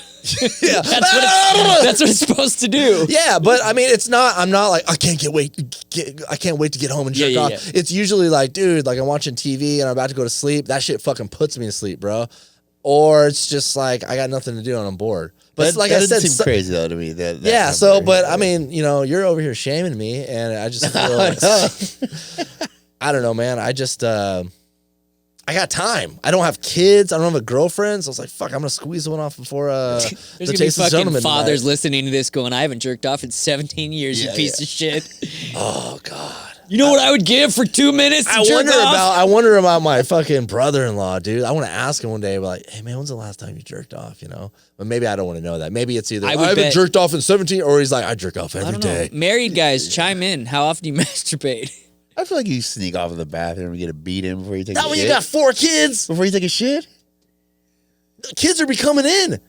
[SPEAKER 1] Yeah.
[SPEAKER 2] That's what it's supposed to do.
[SPEAKER 1] Yeah, but I mean I'm not like I can't wait to get home and jerk off.
[SPEAKER 2] Yeah.
[SPEAKER 1] It's usually like, dude, like I'm watching TV and I'm about to go to sleep. That shit fucking puts me to sleep, bro. Or it's just like I got nothing to do and I'm bored. But
[SPEAKER 3] that,
[SPEAKER 1] like
[SPEAKER 3] that
[SPEAKER 1] I said,
[SPEAKER 3] seems crazy though to me.
[SPEAKER 1] But I mean, you're over here shaming me, and I just feel like, I don't know, man. I just I got time. I don't have kids. I don't have a girlfriend. So I was like, fuck, I'm gonna squeeze one off before
[SPEAKER 2] There's
[SPEAKER 1] the
[SPEAKER 2] gonna be
[SPEAKER 1] Tasteless
[SPEAKER 2] fucking
[SPEAKER 1] Gentlemen
[SPEAKER 2] fathers
[SPEAKER 1] tonight.
[SPEAKER 2] listening to this going, I haven't jerked off in 17 years, you piece of shit.
[SPEAKER 1] Oh God.
[SPEAKER 2] You know what I would give for 2 minutes to jerk off?
[SPEAKER 1] I wonder about my fucking brother-in-law, dude. I want to ask him one day, like, hey man, when's the last time you jerked off? But maybe I don't want to know that. Maybe it's either I haven't jerked off in 17, or he's like, I jerk off every day.
[SPEAKER 2] Married guys, chime in. How often do you masturbate?
[SPEAKER 3] I feel like you sneak off in the bathroom and get a beat in before you take a shit.
[SPEAKER 1] That when you got 4 kids.
[SPEAKER 3] Before you take a shit?
[SPEAKER 1] The kids are be coming in.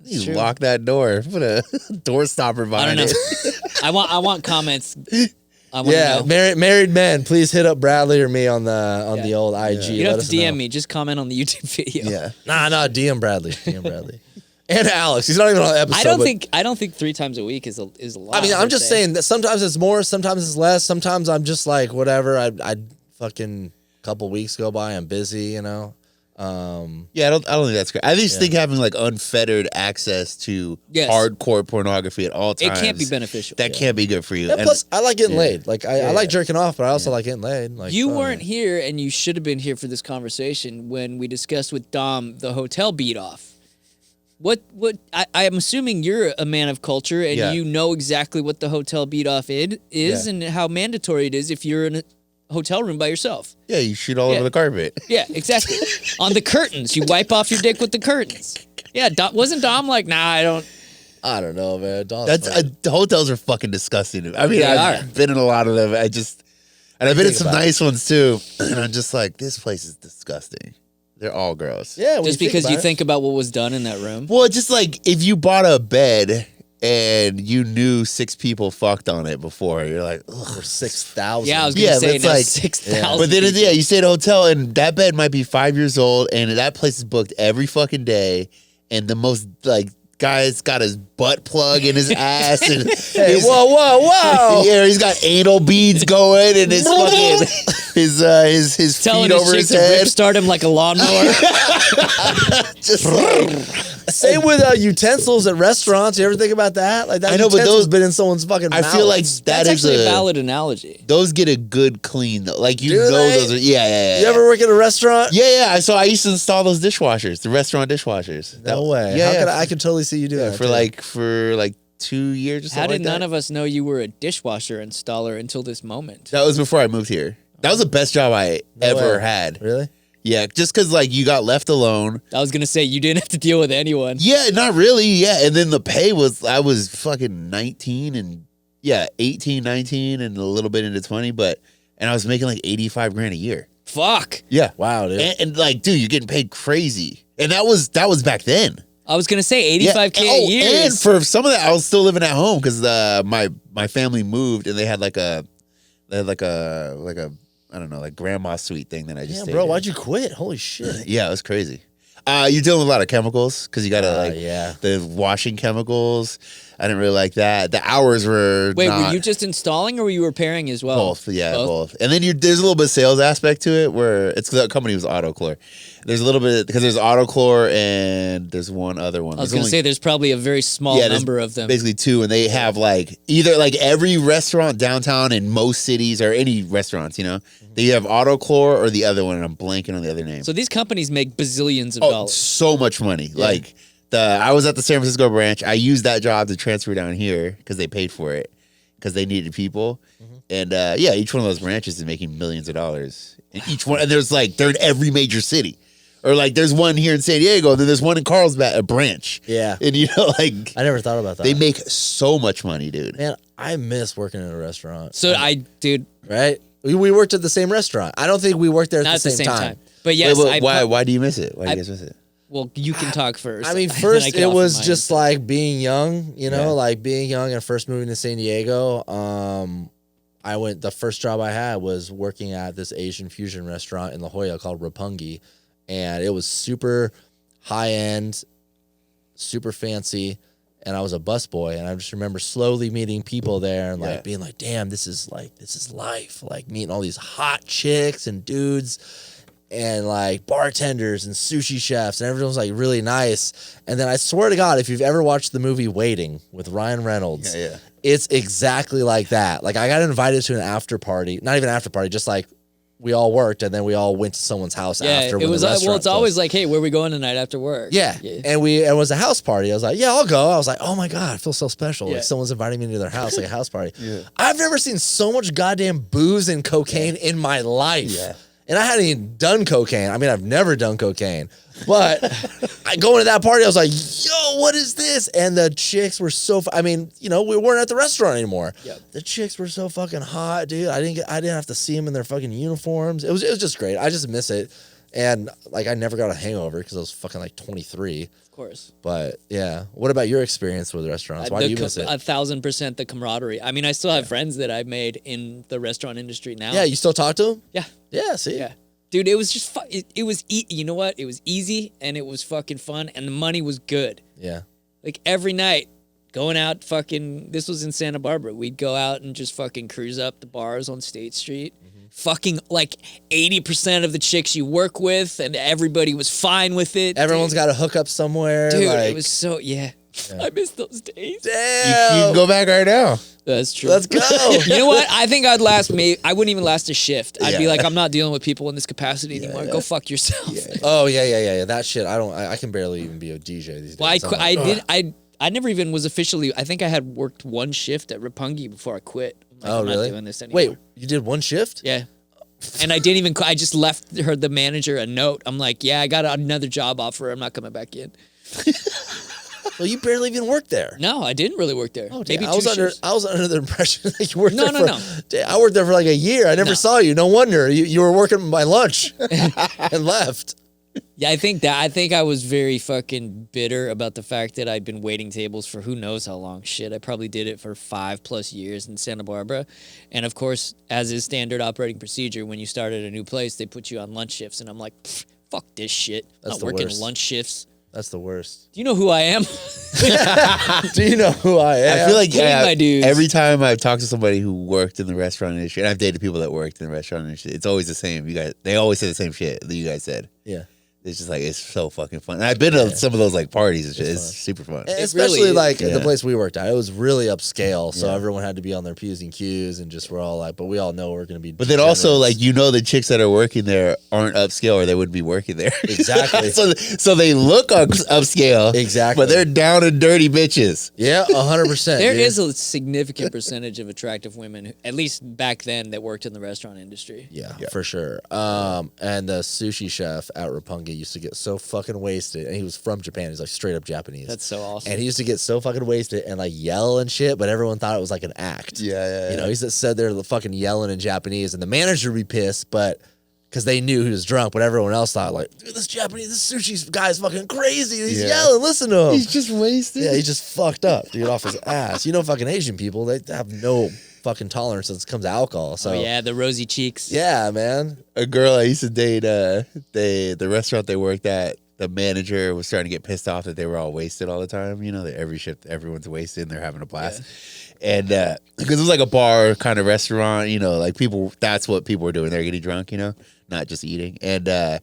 [SPEAKER 3] You lock that door. Put a door stopper behind it.
[SPEAKER 2] I want comments. I want to know.
[SPEAKER 1] Married men, please hit up Bradley or me on the old IG.
[SPEAKER 2] You don't have to DM me. Just comment on the YouTube video.
[SPEAKER 3] Yeah.
[SPEAKER 1] Nah, DM Bradley. And Alex. He's not even on the episode.
[SPEAKER 2] I don't think 3 times a week is a lot.
[SPEAKER 1] I mean, I'm just saying that sometimes it's more, sometimes it's less. Sometimes I'm just like, whatever. I fucking couple weeks go by, I'm busy, you know.
[SPEAKER 3] Yeah, I don't think that's great. I just think having like unfettered access to hardcore pornography at all times,
[SPEAKER 2] it can't be beneficial.
[SPEAKER 3] That can't be good for you.
[SPEAKER 1] Yeah, and plus, I like getting laid. Like I like jerking off, but I also like getting laid. Like
[SPEAKER 2] you weren't here, and you should have been here for this conversation when we discussed with Dom the hotel beat off. What I am assuming you're a man of culture, and you know exactly what the hotel beat off is and how mandatory it is if you're in a hotel room by yourself.
[SPEAKER 3] Yeah, you shoot all over the carpet.
[SPEAKER 2] Yeah, exactly. On the curtains. You wipe off your dick with the curtains. Yeah, wasn't Dom like, nah, I don't
[SPEAKER 1] know, man.
[SPEAKER 3] The hotels are fucking disgusting. I mean, I've been in a lot of them. I've been in some nice ones too. And I'm just like, this place is disgusting. They're all gross.
[SPEAKER 2] Yeah, just because you think about what was done in that room.
[SPEAKER 3] Well, just like if you bought a bed and you knew 6 people fucked on it before, you're like, ugh.
[SPEAKER 1] Or 6,000.
[SPEAKER 2] Yeah, I was gonna say
[SPEAKER 3] it's like
[SPEAKER 2] 6,000.
[SPEAKER 3] But then you stay at a hotel and that bed might be 5 years old and that place is booked every fucking day, and the most like guy's got his butt plug in his ass and
[SPEAKER 1] whoa.
[SPEAKER 3] Yeah, he's got anal beads going and his fucking his feet over his head.
[SPEAKER 2] Start him like a lawnmower.
[SPEAKER 3] Just like,
[SPEAKER 1] same with utensils at restaurants. You ever think about that? Like that. I know, but those been in someone's fucking mouth.
[SPEAKER 3] I feel like
[SPEAKER 2] that's actually a valid analogy.
[SPEAKER 3] Those get a good clean though. Like those are yeah.
[SPEAKER 1] You ever work in a restaurant?
[SPEAKER 3] Yeah. So I used to install those dishwashers, the restaurant dishwashers.
[SPEAKER 1] No way. Yeah. I could totally see you do that
[SPEAKER 3] for like 2 years or something.
[SPEAKER 2] How did none of us know you were a dishwasher installer until this moment?
[SPEAKER 3] That was before I moved here. That was the best job I ever had.
[SPEAKER 1] Really?
[SPEAKER 3] Yeah, just because like you got left alone.
[SPEAKER 2] I was gonna say you didn't have to deal with anyone.
[SPEAKER 3] Yeah, not really. Yeah, and then the pay was I was fucking 19 and 18, 19, and a little bit into 20, and I was making like 85 grand a year.
[SPEAKER 2] Fuck.
[SPEAKER 3] Yeah.
[SPEAKER 1] Wow, dude.
[SPEAKER 3] And like, dude, you're getting paid crazy, and that was back then.
[SPEAKER 2] I was gonna say 85K a year.
[SPEAKER 3] And for some of that, I was still living at home because my family moved and they had like a I don't know, like grandma suite thing that I just stayed in.
[SPEAKER 1] Why'd you quit? Holy shit.
[SPEAKER 3] Yeah, it was crazy. You're dealing with a lot of chemicals because you gotta the washing chemicals. I didn't really like that. The hours were
[SPEAKER 2] were you just installing or were you repairing as well?
[SPEAKER 3] Both, both. And then there's a little bit of sales aspect to it where it's the company was Autochlor. There's a little bit because there's Autochlor and there's one other one.
[SPEAKER 2] I was going to say there's probably a very small number of them.
[SPEAKER 3] Basically 2, and they have like either like every restaurant downtown in most cities or any restaurants, you know, they have Autochlor or the other one, and I'm blanking on the other name.
[SPEAKER 2] So these companies make bazillions of dollars.
[SPEAKER 3] So much money. Yeah. Like I was at the San Francisco branch. I used that job to transfer down here because they paid for it because they needed people. And each one of those branches is making millions of dollars. And each one, and they're in every major city. Or like there's one here in San Diego, and then there's one in Carlsbad, a branch.
[SPEAKER 1] Yeah.
[SPEAKER 3] And you know, like
[SPEAKER 1] I never thought about that.
[SPEAKER 3] They make so much money, dude.
[SPEAKER 1] Man, I miss working in a restaurant.
[SPEAKER 2] So
[SPEAKER 1] right? We worked at the same restaurant. I don't think we worked there at the same time.
[SPEAKER 2] But yes,
[SPEAKER 3] why do you miss it? Why do you guys miss it?
[SPEAKER 2] Well, you can talk first.
[SPEAKER 1] I mean, first it was just like being young, you know, like being young and first moving to San Diego. The first job I had was working at this Asian fusion restaurant in La Jolla called Roppongi. And it was super high end, super fancy. And I was a busboy. And I just remember slowly meeting people there and like being like, damn, this is life. Like meeting all these hot chicks and dudes and like bartenders and sushi chefs, and everyone was like really nice. And then I swear to God, if you've ever watched the movie Waiting with Ryan Reynolds, it's exactly like that. Like I got invited to an after party, not even after party, just like we all worked and then we all went to someone's house after.
[SPEAKER 2] It was it's always like, hey, where are we going tonight after work?
[SPEAKER 1] Yeah. And it was a house party. I was like, yeah, I'll go. I was like, oh my God, I feel so special. Like someone's inviting me to their house, like a house party. I've never seen so much goddamn booze and cocaine in my life. And I hadn't even done cocaine. I mean, I've never done cocaine. But going to that party, I was like, yo, what is this? And the chicks were so, I mean, you know, we weren't at the restaurant anymore. The chicks were so fucking hot, dude. I didn't have to see them in their fucking uniforms. It was just great. I just miss it. And like I never got a hangover because I was fucking like 23.
[SPEAKER 2] Of course.
[SPEAKER 1] But yeah, what about your experience with restaurants? Why do you miss it?
[SPEAKER 2] 1,000% the camaraderie. I mean, I still have friends that I've made in the restaurant industry now.
[SPEAKER 1] Yeah, you still talk to them?
[SPEAKER 2] Yeah.
[SPEAKER 1] Yeah, see?
[SPEAKER 2] Yeah. Dude, it was just it was you know what? It was easy and it was fucking fun and the money was good.
[SPEAKER 1] Yeah.
[SPEAKER 2] Like every night going out fucking this was in Santa Barbara. We'd go out and just fucking cruise up the bars on State Street. Fucking like 80% of the chicks you work with and everybody was fine with it.
[SPEAKER 1] Everyone's got a hookup somewhere.
[SPEAKER 2] Dude,
[SPEAKER 1] like,
[SPEAKER 2] it was so yeah. I miss those days.
[SPEAKER 1] Damn.
[SPEAKER 3] You can go back right now.
[SPEAKER 2] That's true.
[SPEAKER 1] Let's go.
[SPEAKER 2] You know what? I think I'd last I wouldn't even last a shift. I'd be like, I'm not dealing with people in this capacity anymore. Go fuck yourself.
[SPEAKER 1] Oh yeah. That shit. I can barely even be a DJ these days.
[SPEAKER 2] Well, I never even was officially. I think I had worked one shift at Roppongi before I quit. Like, I'm
[SPEAKER 1] really?
[SPEAKER 2] not doing this anymore.
[SPEAKER 1] Wait, you did one shift?
[SPEAKER 2] Yeah. And I didn't even. I just left the manager a note. I'm like, yeah, I got another job offer. I'm not coming back in.
[SPEAKER 1] Well, you barely even worked there.
[SPEAKER 2] No, I didn't really work there.
[SPEAKER 1] Oh,
[SPEAKER 2] maybe
[SPEAKER 1] I was under the impression that you worked there.
[SPEAKER 2] No.
[SPEAKER 1] I worked there for like a year. I never saw you. No wonder you were working my lunch and left.
[SPEAKER 2] Yeah, I think I was very fucking bitter about the fact that I'd been waiting tables for who knows how long. Shit, I probably did it for 5+ years in Santa Barbara. And of course, as is standard operating procedure, when you start at a new place, they put you on lunch shifts. And I'm like, fuck this shit. I'm not working lunch shifts.
[SPEAKER 1] That's the worst.
[SPEAKER 2] Do you know who I am?
[SPEAKER 1] Do you know who I am?
[SPEAKER 3] I feel like
[SPEAKER 2] my dudes.
[SPEAKER 3] Every time I've talked to somebody who worked in the restaurant industry, and I've dated people that worked in the restaurant industry, it's always the same. They always say the same shit that you guys said.
[SPEAKER 1] Yeah.
[SPEAKER 3] It's just like, it's so fucking fun. And I've been to some of those like parties and shit. It's super fun.
[SPEAKER 1] And especially really like the place we worked at. It was really upscale. So everyone had to be on their P's and Q's and just we're all like, but we all know we're going to be.
[SPEAKER 3] But then also like, the chicks that are working there aren't upscale or they wouldn't be working there.
[SPEAKER 1] Exactly.
[SPEAKER 3] so they look upscale.
[SPEAKER 1] Exactly.
[SPEAKER 3] But they're down and dirty bitches.
[SPEAKER 1] Yeah, 100%.
[SPEAKER 2] There is a significant percentage of attractive women, at least back then, that worked in the restaurant industry.
[SPEAKER 1] Yeah, for sure. And the sushi chef at Roppongi used to get so fucking wasted, and he was from Japan. He's like straight up Japanese.
[SPEAKER 2] That's so awesome.
[SPEAKER 1] And he used to get so fucking wasted and like yell and shit, but everyone thought it was like an act.
[SPEAKER 3] Yeah.
[SPEAKER 1] You know, he said they're fucking yelling in Japanese, and the manager would be pissed, but because they knew he was drunk, but everyone else thought like, dude, this sushi guy's fucking crazy. He's yelling. Listen to him.
[SPEAKER 3] He's just wasted.
[SPEAKER 1] Yeah, he's just fucked up, dude, off his ass. You know, fucking Asian people, they have no fucking tolerance when it comes to alcohol. So
[SPEAKER 2] the rosy cheeks.
[SPEAKER 1] Yeah, man.
[SPEAKER 3] A girl I used to date, the restaurant they worked at, the manager was starting to get pissed off that they were all wasted all the time. You know, that every shift everyone's wasted and they're having a blast. Yeah. And because it was like a bar kind of restaurant, you know, like that's what people were doing. They're getting drunk, you know, not just eating. And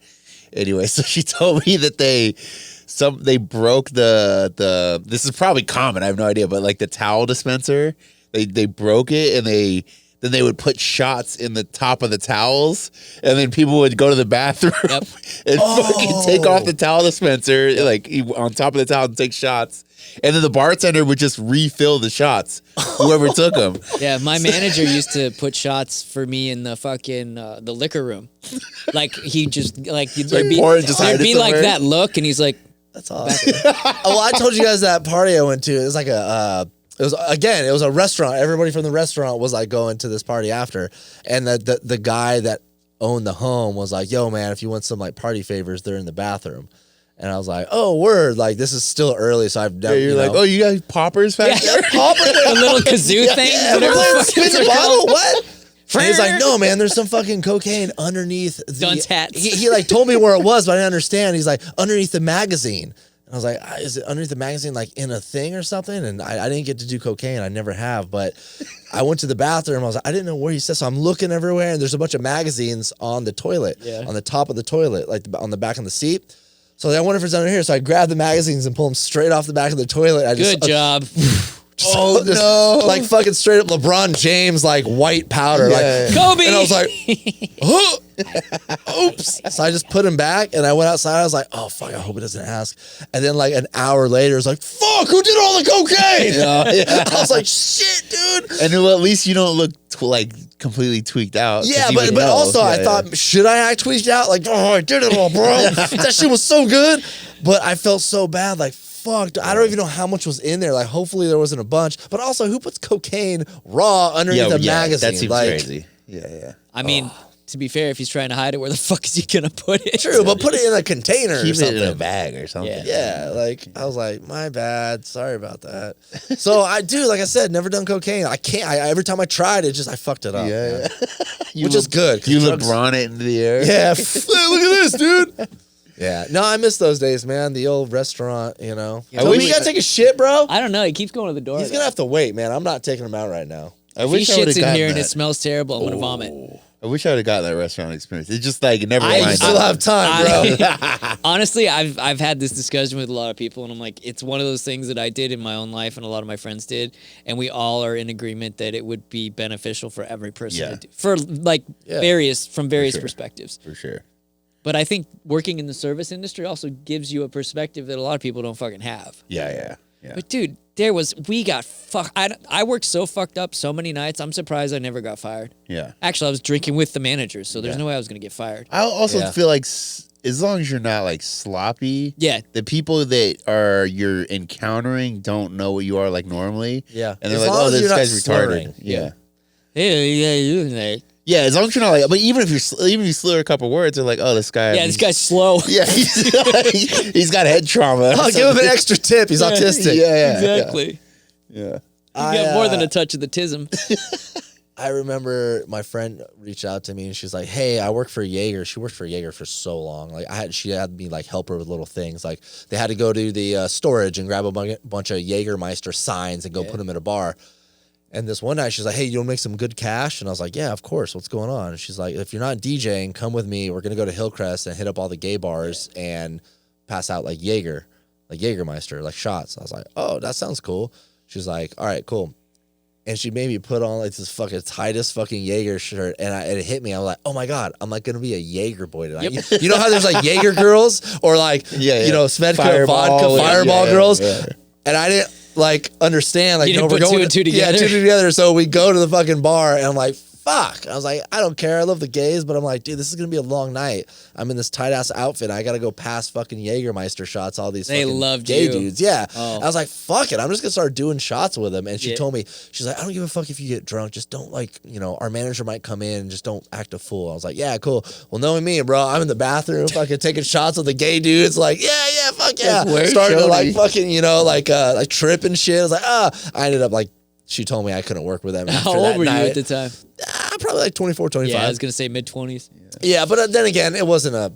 [SPEAKER 3] anyway, so she told me that they broke the this is probably common, I have no idea, but like the towel dispenser, they broke it and then they would put shots in the top of the towels, and then people would go to the bathroom and fucking take off the towel dispenser, like on top of the towel and take shots. And then the bartender would just refill the shots, whoever took them.
[SPEAKER 2] Yeah, my manager used to put shots for me in the fucking the liquor room. Like he just like there'd be like that look, and he's like,
[SPEAKER 1] "That's awesome." Well, I told you guys that party I went to. It was like it was a restaurant. Everybody from the restaurant was like going to this party after, and the guy that owned the home was like, "Yo, man, if you want some like party favors, they're in the bathroom." And I was like, "Oh, word! Like this is still early, so I've never."
[SPEAKER 3] Yeah, you're like, "Oh, you got poppers back there?
[SPEAKER 2] Poppers, a little kazoo thing."
[SPEAKER 1] Spin the bottle? What? And he's like, "No, man, there's some fucking cocaine underneath."
[SPEAKER 2] Dunce hats.
[SPEAKER 1] He like told me where it was, but I didn't understand. He's like, underneath the magazine. And I was like, is it underneath the magazine, like in a thing or something? And I didn't get to do cocaine. I never have. But I went to the bathroom. I was like, I didn't know where he said. So I'm looking everywhere, and there's a bunch of magazines on the toilet, on the top of the toilet, like on the back of the seat. So I wonder if it's under here. So I grabbed the magazines and pull them straight off the back of the toilet.
[SPEAKER 2] Good job.
[SPEAKER 3] No.
[SPEAKER 1] Like fucking straight up LeBron James, like white powder. Like
[SPEAKER 2] Kobe.
[SPEAKER 1] And I was like, huh. Oops. So I just put him back and I went outside. I was like, oh, fuck, I hope it doesn't ask. And then like an hour later, it was like, fuck, who did all the cocaine? I was like, shit, dude.
[SPEAKER 3] And well, at least you don't look like completely tweaked out.
[SPEAKER 1] Yeah, but also I thought, should I act tweaked out? Like, oh, I did it all, bro. That shit was so good. But I felt so bad, like, fuck, I don't even know how much was in there. Like, hopefully there wasn't a bunch. But also, who puts cocaine raw underneath a magazine?
[SPEAKER 3] That seems crazy. Yeah.
[SPEAKER 2] I mean, to be fair, if he's trying to hide it, where the fuck is he gonna put it?
[SPEAKER 1] True, but put it in a container or
[SPEAKER 3] Keep
[SPEAKER 1] something.
[SPEAKER 3] it in a bag or something.
[SPEAKER 1] Yeah, like I was like, my bad, sorry about that. So like I said, never done cocaine. I can't. Every time I tried it, I fucked it up.
[SPEAKER 3] Yeah,
[SPEAKER 1] which is good.
[SPEAKER 3] You LeBron it into the air.
[SPEAKER 1] Yeah, look at this, dude. Yeah, no, I miss those days, man. The old restaurant, you know.
[SPEAKER 2] Yeah,
[SPEAKER 1] Tell me you gotta take a shit, bro.
[SPEAKER 2] I don't know. He keeps going to the door.
[SPEAKER 1] He's gonna have to wait, man. I'm not taking him out right now.
[SPEAKER 2] If he shits in here and it smells terrible, I'm gonna vomit.
[SPEAKER 3] I wish I would have gotten that restaurant experience. It's just like it never
[SPEAKER 1] I
[SPEAKER 3] lined
[SPEAKER 1] still
[SPEAKER 3] up.
[SPEAKER 1] have time, bro.
[SPEAKER 2] Honestly, I've had this discussion with a lot of people, and I'm like, it's one of those things that I did in my own life, and a lot of my friends did, and we all are in agreement that it would be beneficial for every person to do, for like various perspectives.
[SPEAKER 3] For sure.
[SPEAKER 2] But I think working in the service industry also gives you a perspective that a lot of people don't fucking have.
[SPEAKER 3] Yeah.
[SPEAKER 2] But dude, I worked so fucked up so many nights. I'm surprised I never got fired.
[SPEAKER 3] Yeah.
[SPEAKER 2] Actually, I was drinking with the managers, so there's no way I was gonna get fired.
[SPEAKER 3] I also feel like as long as you're not like sloppy, the people that you're encountering don't know what you are like normally.
[SPEAKER 1] Yeah.
[SPEAKER 3] And they're like, oh, this guy's retarded. Yeah. Yeah, as long as you're not like, but even if you slur a couple words, they're like, oh, this guy.
[SPEAKER 2] Yeah, this guy's slow.
[SPEAKER 3] Yeah, he's got head trauma.
[SPEAKER 1] Oh, give him an extra tip. He's autistic.
[SPEAKER 3] Yeah,
[SPEAKER 2] exactly.
[SPEAKER 3] Yeah.
[SPEAKER 2] You get more than a touch of the tism.
[SPEAKER 1] I remember my friend reached out to me and she's like, hey, I work for Jaeger. She worked for Jaeger for so long. Like she had me like help her with little things. Like they had to go to the storage and grab a bunch of Jägermeister signs and go put them in a bar. And this one night she's like, hey, you want to make some good cash? And I was like, yeah, of course. What's going on? And she's like, if you're not DJing, come with me. We're going to go to Hillcrest and hit up all the gay bars and pass out like Jägermeister, like shots. I was like, oh, that sounds cool. She's like, all right, cool. And she made me put on like this fucking tightest fucking Jaeger shirt, and it hit me. I was like, "Oh my god, I'm like gonna be a Jaeger boy tonight." Yep. You know how there's like Jaeger girls or like you know Svedka vodka Fireball girls, and I didn't like understand like
[SPEAKER 2] you didn't
[SPEAKER 1] we're
[SPEAKER 2] put
[SPEAKER 1] going
[SPEAKER 2] two and two together.
[SPEAKER 1] Yeah, two together. So we go to the fucking bar, and I'm like, fuck. I was like, I don't care. I love the gays, but I'm like, dude, this is gonna be a long night. I'm in this tight ass outfit. I gotta go past fucking Jägermeister shots. All these fucking
[SPEAKER 2] loved
[SPEAKER 1] gay
[SPEAKER 2] you.
[SPEAKER 1] dudes. Yeah.
[SPEAKER 2] Oh.
[SPEAKER 1] I was like, fuck it. I'm just gonna start doing shots with them. And she told me, she's like, I don't give a fuck if you get drunk. Just don't like, you know, our manager might come in and just don't act a fool. I was like, yeah, cool. Well, knowing me, bro, I'm in the bathroom, fucking taking shots with the gay dudes. Like, yeah, fuck yeah. Starting to like fucking, you know, like trip and shit. I was like, I ended up like. She told me I couldn't work with them.
[SPEAKER 2] How old were you at the time?
[SPEAKER 1] Probably like 24, 25.
[SPEAKER 2] Yeah, I was going to say mid-20s.
[SPEAKER 1] Yeah, but then again, it wasn't a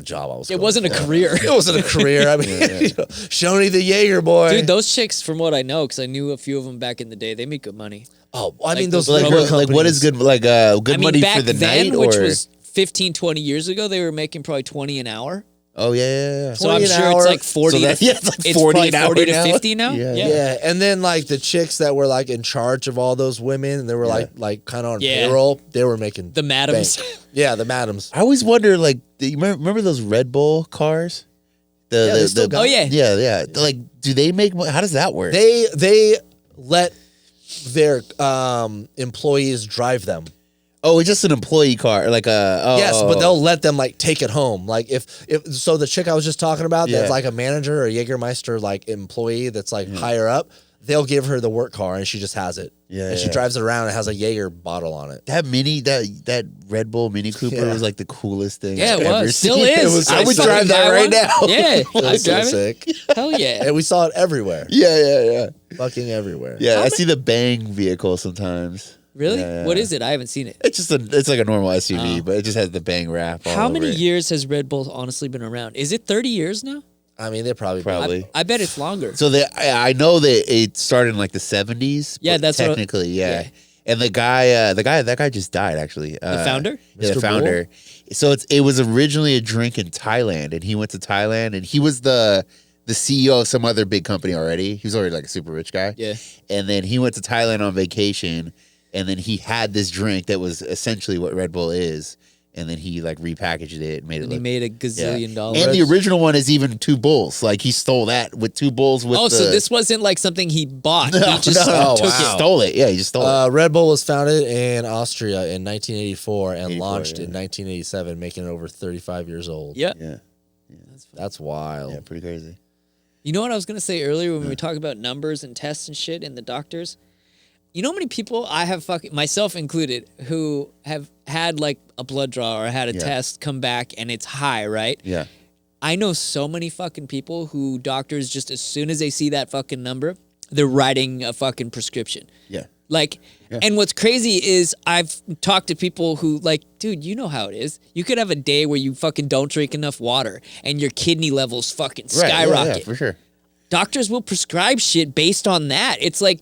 [SPEAKER 1] job I was
[SPEAKER 2] It wasn't a career.
[SPEAKER 1] It wasn't a career. I mean, you know, Schoeny the Jaeger boy.
[SPEAKER 2] Dude, those chicks, from what I know, because I knew a few of them back in the day, they make good money.
[SPEAKER 1] Oh, I mean,
[SPEAKER 2] those
[SPEAKER 1] those
[SPEAKER 3] like what is good, like good money
[SPEAKER 2] back
[SPEAKER 3] for the
[SPEAKER 2] then,
[SPEAKER 3] night?
[SPEAKER 2] which
[SPEAKER 3] or?
[SPEAKER 2] was 15, 20 years ago, they were making probably 20 an hour.
[SPEAKER 3] Oh, yeah.
[SPEAKER 2] So I'm sure it's like 40
[SPEAKER 3] so it's like 40 an hour
[SPEAKER 2] 40 to
[SPEAKER 3] now?
[SPEAKER 2] 50 now?
[SPEAKER 1] Yeah, and then like the chicks that were like in charge of all those women, and they were like kind of on payroll, they were making
[SPEAKER 2] the madams.
[SPEAKER 1] bank. Yeah, the madams.
[SPEAKER 3] I always wonder, like, do you remember those Red Bull cars?
[SPEAKER 2] Yeah.
[SPEAKER 3] Yeah. Like, do they make? How does that work?
[SPEAKER 1] They let their employees drive them.
[SPEAKER 3] Oh, it's just an employee car, like
[SPEAKER 1] yes, but they'll let them like take it home. Like if so, the chick I was just talking about, that's like a manager or a Jägermeister like employee that's like higher up. They'll give her the work car and she just has it. Yeah, and she drives it around and has a Jaeger bottle on it.
[SPEAKER 3] That Red Bull Mini Cooper was like the coolest thing.
[SPEAKER 2] Yeah,
[SPEAKER 3] I've
[SPEAKER 2] it
[SPEAKER 3] ever
[SPEAKER 2] was. Still
[SPEAKER 3] seen.
[SPEAKER 2] is.
[SPEAKER 3] I would drive that right now.
[SPEAKER 2] Yeah,
[SPEAKER 1] I'd drive sick.
[SPEAKER 2] Hell yeah.
[SPEAKER 1] And we saw it everywhere.
[SPEAKER 3] Yeah.
[SPEAKER 1] Fucking everywhere.
[SPEAKER 3] Yeah, I see the Bang vehicle sometimes.
[SPEAKER 2] Really?
[SPEAKER 3] Yeah.
[SPEAKER 2] What is it? I haven't seen it.
[SPEAKER 3] It's like a normal SUV, but it just has the Bang wrap.
[SPEAKER 2] How many years has Red Bull honestly been around? Is it 30 years now?
[SPEAKER 1] I mean, they probably.
[SPEAKER 2] I bet it's longer.
[SPEAKER 3] So I know that it started in like the 70s.
[SPEAKER 2] Yeah, that's
[SPEAKER 3] technically, yeah. And that guy just died actually.
[SPEAKER 2] The founder?
[SPEAKER 3] Yeah, the founder. Bull? So it was originally a drink in Thailand, and he went to Thailand, and he was the CEO of some other big company already. He was already like a super rich guy.
[SPEAKER 2] Yeah.
[SPEAKER 3] And then he went to Thailand on vacation, and then he had this drink that was essentially what Red Bull is. And then he like repackaged it and made it.
[SPEAKER 2] He made a gazillion dollars.
[SPEAKER 3] And the original one is even 2 bulls. Like he stole that with 2 bulls.
[SPEAKER 2] So this wasn't like something he bought. He just took it.
[SPEAKER 3] Stole it. Yeah, he just stole it.
[SPEAKER 1] Red Bull was founded in Austria in 1984 and launched in 1987, making it over 35 years old.
[SPEAKER 2] Yeah.
[SPEAKER 1] That's wild.
[SPEAKER 3] Yeah, pretty crazy.
[SPEAKER 2] You know what I was gonna say earlier when we were talking about numbers and tests and shit and the doctors? You know how many people I have myself included, who have had like a blood draw or had a test come back and it's high, right?
[SPEAKER 3] Yeah.
[SPEAKER 2] I know so many fucking people who doctors just as soon as they see that fucking number, they're writing a fucking prescription.
[SPEAKER 3] Yeah.
[SPEAKER 2] Like, and what's crazy is I've talked to people who like, dude, you know how it is. You could have a day where you fucking don't drink enough water and your kidney levels fucking skyrocket.
[SPEAKER 3] Yeah, for sure.
[SPEAKER 2] Doctors will prescribe shit based on that. It's like,